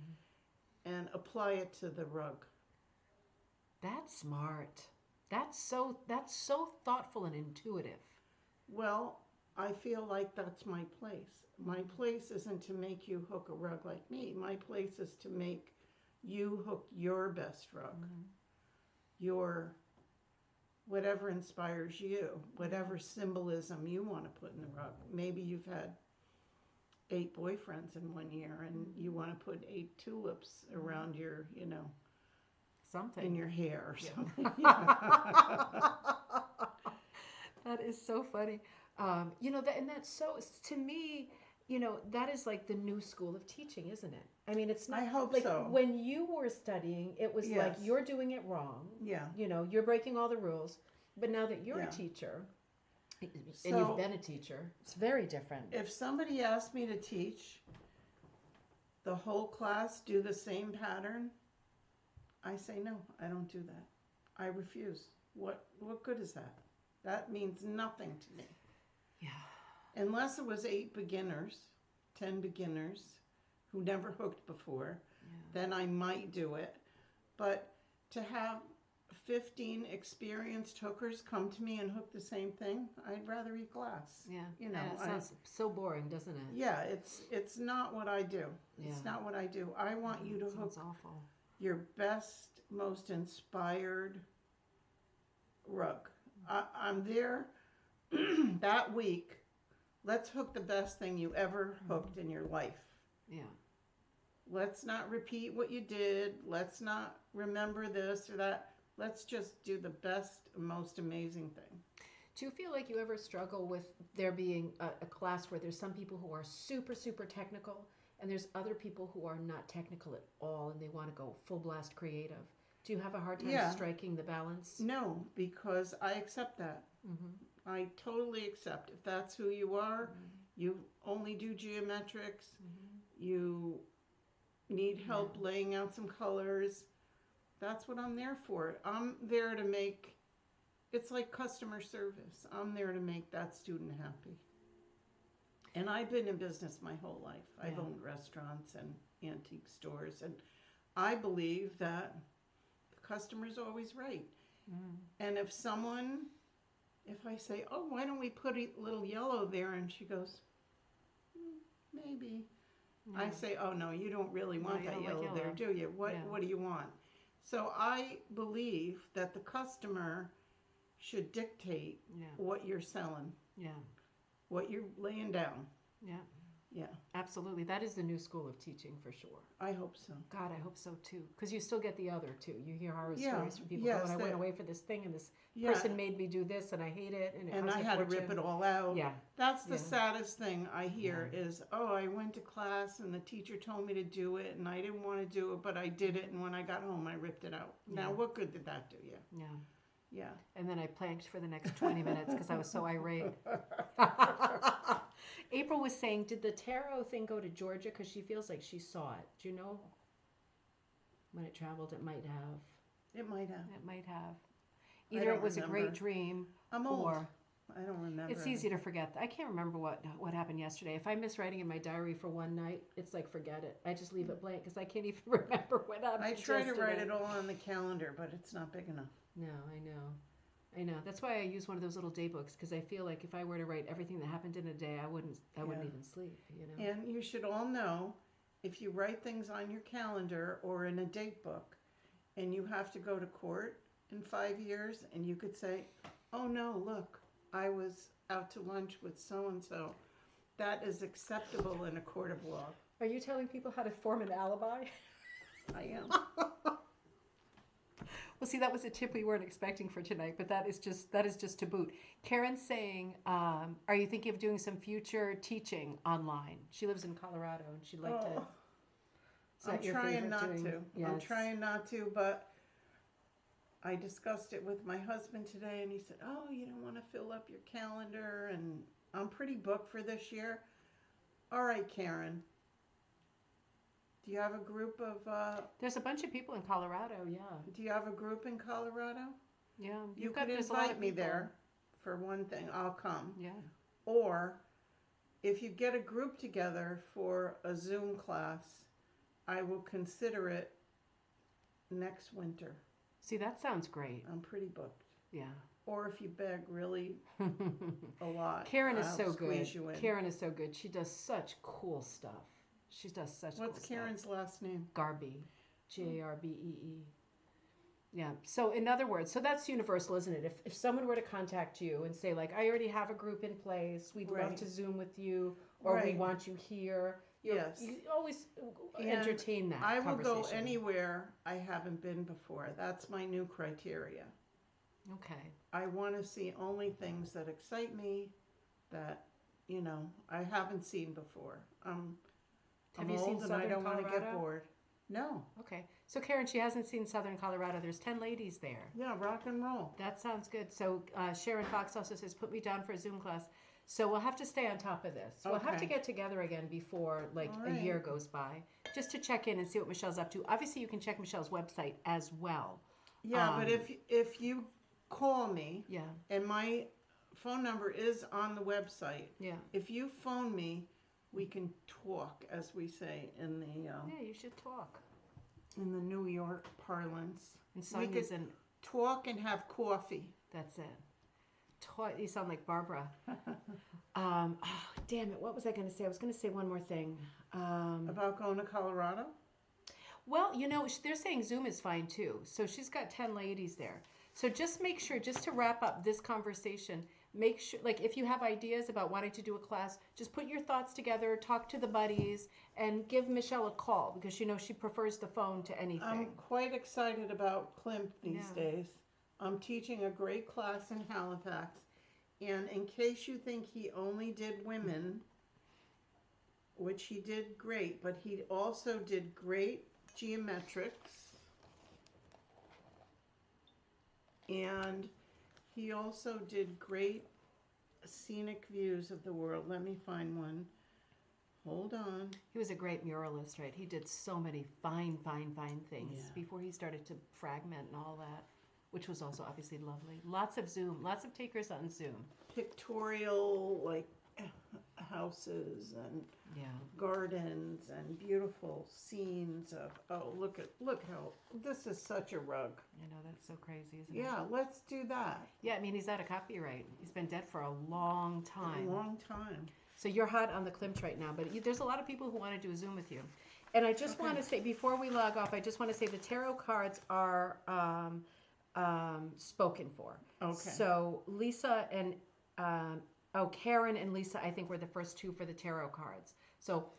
and apply it to the rug. That's smart. That's so thoughtful and intuitive. Well, I feel like that's my place. My place isn't to make you hook a rug like me. My place is to make you hook your best rug. Your whatever inspires you, whatever symbolism you want to put in the rug. Maybe you've had 8 boyfriends in one year and you want to put 8 tulips around your, something in your hair or something. That is so funny. And that's so, to me, that is like the new school of teaching, isn't it? I mean, it's not. I hope like so. When you were studying, it was like you're doing it wrong. Yeah. You're breaking all the rules. But now that you're a teacher, and you've been a teacher, it's very different. If somebody asked me to teach the whole class do the same pattern, I say no, I don't do that. I refuse. What good is that? That means nothing to me. Yeah. Unless it was 8 beginners, 10 beginners who never hooked before, then I might do it. But to have 15 experienced hookers come to me and hook the same thing, I'd rather eat glass. Yeah. It sounds so boring, doesn't it? Yeah, it's not what I do. Yeah. It's not what I do. I want you to hook awful. Your best, most inspired rug. I'm there that week. Let's hook the best thing you ever hooked in your life. Yeah. Let's not repeat what you did. Let's not remember this or that. Let's just do the best, most amazing thing. Do you feel like you ever struggle with there being a class where there's some people who are super, super technical and there's other people who are not technical at all and they want to go full blast creative? Do you have a hard time striking the balance? No, because I accept that. I totally accept. If that's who you are, you only do geometrics, you need help laying out some colors, that's what I'm there for. I'm there to make, it's like customer service. I'm there to make that student happy. And I've been in business my whole life. I've owned restaurants and antique stores, and I believe that the customer's always right. And if I say, oh, why don't we put a little yellow there? And she goes, maybe. I say, oh, no, you don't really want that yellow there, do you? What do you want? So I believe that the customer should dictate what you're selling, what you're laying down. Yeah. Absolutely. That is the new school of teaching for sure. I hope so. God, I hope so too. Because you still get the other too. You hear horror stories from people going, I went away for this thing and this person made me do this and I hate it. And I had to rip it all out. Yeah. That's the saddest thing I hear is, oh, I went to class and the teacher told me to do it and I didn't want to do it, but I did it. And when I got home, I ripped it out. Now, what good did that do you? Yeah. Yeah. And then I planked for the next 20 minutes because I was so irate. April was saying, did the tarot thing go to Georgia? Because she feels like she saw it. Do you know when it traveled? It might have. It might have. It might have. Either it was a great dream I'm old. or... I don't remember. It's easy to forget. I can't remember what happened yesterday. If I miss writing in my diary for one night, it's like forget it. I just leave it blank because I can't even remember what happened I try yesterday. to write it all on the calendar, but it's not big enough. No, I know. That's why I use one of those little day books because I feel like if I were to write everything that happened in a day, I wouldn't even sleep. And you should all know, if you write things on your calendar or in a date book, and you have to go to court in 5 years, and you could say, "Oh no, look, I was out to lunch with so and so." That is acceptable in a court of law. Are you telling people how to form an alibi? I am. Well, see, that was a tip we weren't expecting for tonight, but that is just to boot. Karen's saying, are you thinking of doing some future teaching online? She lives in Colorado, and she'd like to. I'm trying not to. Yes. I'm trying not to, but I discussed it with my husband today, and he said, "Oh, you don't want to fill up your calendar," and I'm pretty booked for this year. All right, Karen. Do you have a group of... There's a bunch of people in Colorado, yeah. Do you have a group in Colorado? Yeah. You could invite me there, for one thing. I'll come. Yeah. Or, if you get a group together for a Zoom class, I will consider it next winter. See, that sounds great. I'm pretty booked. Yeah. Or if you beg really a lot, Karen is I'll so squeeze good. you in. Karen is so good. She does such cool stuff. She does such cool stuff. What's Karen's last name? Garbee. Garbee. Yeah. So in other words, so that's universal, isn't it? If someone were to contact you and say, like, I already have a group in place, we'd love to Zoom with you, or we want you here. You always entertain that I will conversation. go anywhere I haven't been before. That's my new criteria. Okay. I want to see only things that excite me, that, I haven't seen before. I'm old and I don't want to get bored. No. Okay. So Karen, she hasn't seen Southern Colorado. There's 10 ladies there. Yeah, rock and roll. That sounds good. So Sharon Fox also says, put me down for a Zoom class. So we'll have to stay on top of this. Okay. We'll have to get together again before a year goes by, just to check in and see what Michelle's up to. Obviously, you can check Michelle's website as well. Yeah, but if you call me, and my phone number is on the website. Yeah. If you phone me, we can talk, as we say in the... yeah, you should talk. In the New York parlance. And Sonia's in... Talk and have coffee. That's it. You sound like Barbara. Oh, damn it. What was I going to say? I was going to say one more thing. About going to Colorado? Well, they're saying Zoom is fine too. So she's got 10 ladies there. So just make sure, just to wrap up this conversation, make sure, like, if you have ideas about wanting to do a class, just put your thoughts together, talk to the buddies, and give Michelle a call, because she prefers the phone to anything. I'm quite excited about Klimt these days. I'm teaching a great class in Halifax, and in case you think he only did women, which he did great, but he also did great geometrics, and he also did great scenic views of the world. Let me find one. Hold on. He was a great muralist, right? He did so many fine, fine, fine things Yeah. before he started to fragment and all that, which was also obviously lovely. Lots of Zoom, lots of takers on Zoom. Pictorial, like houses and Yeah. gardens and beautiful scenes of. Oh, look how this is such a rug. I know, that's so crazy, isn't it? Yeah, let's do that. Yeah, I mean, he's out of copyright. He's been dead for a long time. A long time. So you're hot on the Klimt right now, but there's a lot of people who want to do a Zoom with you. And I just want to say, before we log off, I just want to say the tarot cards are spoken for. Okay. So Lisa and, Karen and Lisa, I think were the first two for the tarot cards. So,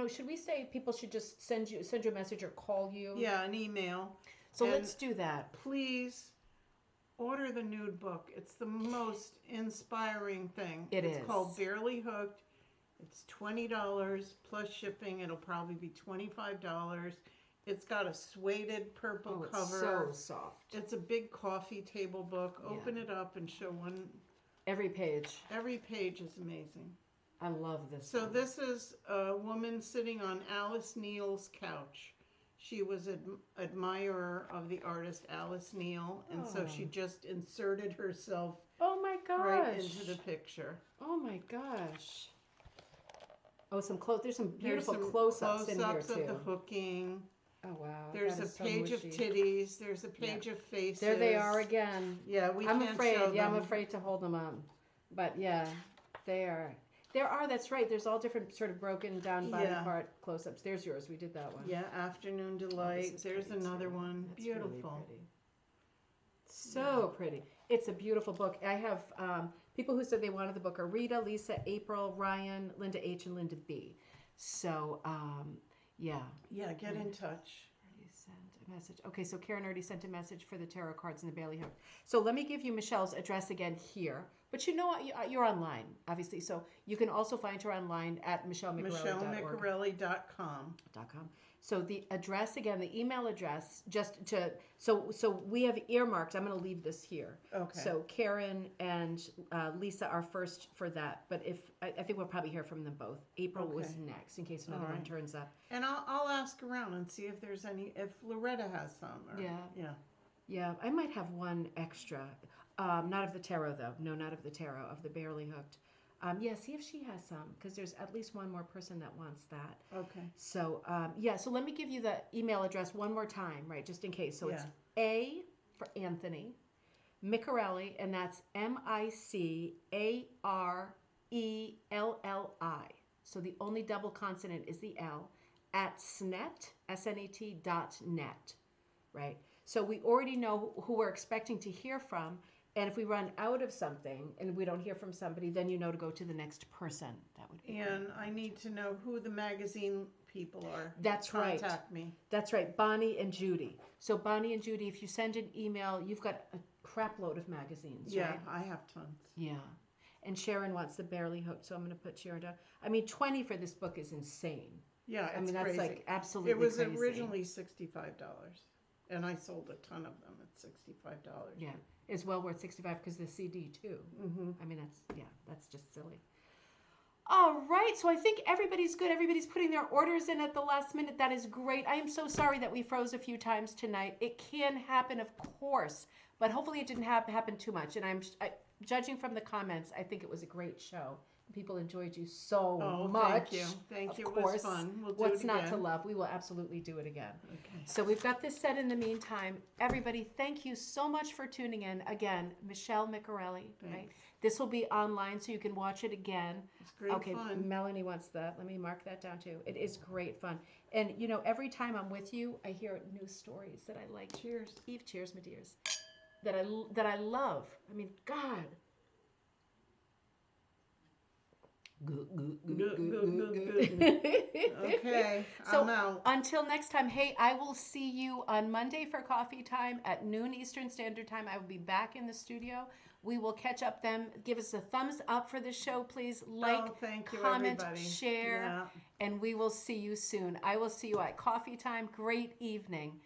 should we say people should just send you a message or call you? Yeah, an email. So let's do that. Please order the nude book. It's the most inspiring thing. It's called Barely Hooked. It's $20 plus shipping. It'll probably be $25. It's got a suede purple cover. It's so soft. It's a big coffee table book. Open it up and show one. Every page. Every page is amazing. I love this. So this is a woman sitting on Alice Neal's couch. She was an admirer of the artist Alice Neal, and so she just inserted herself my gosh. right into the picture. Oh my gosh. Oh, there's some beautiful close-ups in here too. Of the hooking. Oh wow. There's a page of titties. There's a page of faces. There they are again. Yeah, I'm afraid to hold them up. But yeah, they are. There are, that's right. There's all different sort of broken down body part close-ups. There's yours. We did that one. Yeah, Afternoon Delight. There's another one. That's beautiful. Really pretty. So pretty. It's a beautiful book. I have people who said they wanted the book are Rita, Lisa, April, Ryan, Linda H, and Linda B. So, yeah. Yeah, get in touch. Already sent a message. Okay, so Karen already sent a message for the tarot cards and the Bailey hook. So let me give you Michelle's address again here. But you know what? You're online, obviously. So you can also find her online at michellemicarelli.com. So the address again, the email address, so we have earmarked. I'm going to leave this here. Okay. So Karen and Lisa are first for that, but I think we'll probably hear from them both. April was next in case another one turns up. And I'll ask around and see if there's if Loretta has some. Yeah. I might have one extra. Not of the tarot though. No, not of the tarot. Of the Barely Hooked. See if she has some, because there's at least one more person that wants that. Okay. So, so let me give you the email address one more time, right, just in case. So it's A for Anthony, Micarelli, and that's Micarelli. So the only double consonant is the L, at snet.net, right? So we already know who we're expecting to hear from. And if we run out of something and we don't hear from somebody, then you know to go to the next person. That would be And great. I need to know who the magazine people are. That's right. Contact me. That's right. Bonnie and Judy. So Bonnie and Judy, if you send an email, you've got a crap load of magazines, yeah, right? I have tons. Yeah. And Sharon wants the Barely Hooked, so I'm going to put Sharon down. I mean, 20 for this book is insane. Yeah, it's that's crazy. Like absolutely crazy. It was crazy. originally $65, and I sold a ton of them at $65. Yeah. Is well worth $65 because the CD too. Mm-hmm. I mean, that's just silly. All right, so I think everybody's good. Everybody's putting their orders in at the last minute. That is great. I am so sorry that we froze a few times tonight. It can happen, of course, but hopefully it didn't happen too much. And judging from the comments, I think it was a great show. People enjoyed you so much. Thank you. Thank you. Of course. It was fun. We'll do What's it not again. to love? We will absolutely do it again. Okay. So we've got this set in the meantime. Everybody, thank you so much for tuning in. Again, Michele Micarelli. Right? This will be online so you can watch it again. It's great fun. Melanie wants that. Let me mark that down too. It is great fun. And every time I'm with you, I hear new stories that I like. Cheers. Eve, cheers, my dears. That I love. I mean, God. Good. Okay, So I'm out. until next time, hey, I will see you on Monday for coffee time at noon Eastern Standard Time. I will be back in the studio. We will catch up then. Give us a thumbs up for the show, please. Like, thank you, comment, everybody. share, and we will see you soon. I will see you at coffee time. Great evening.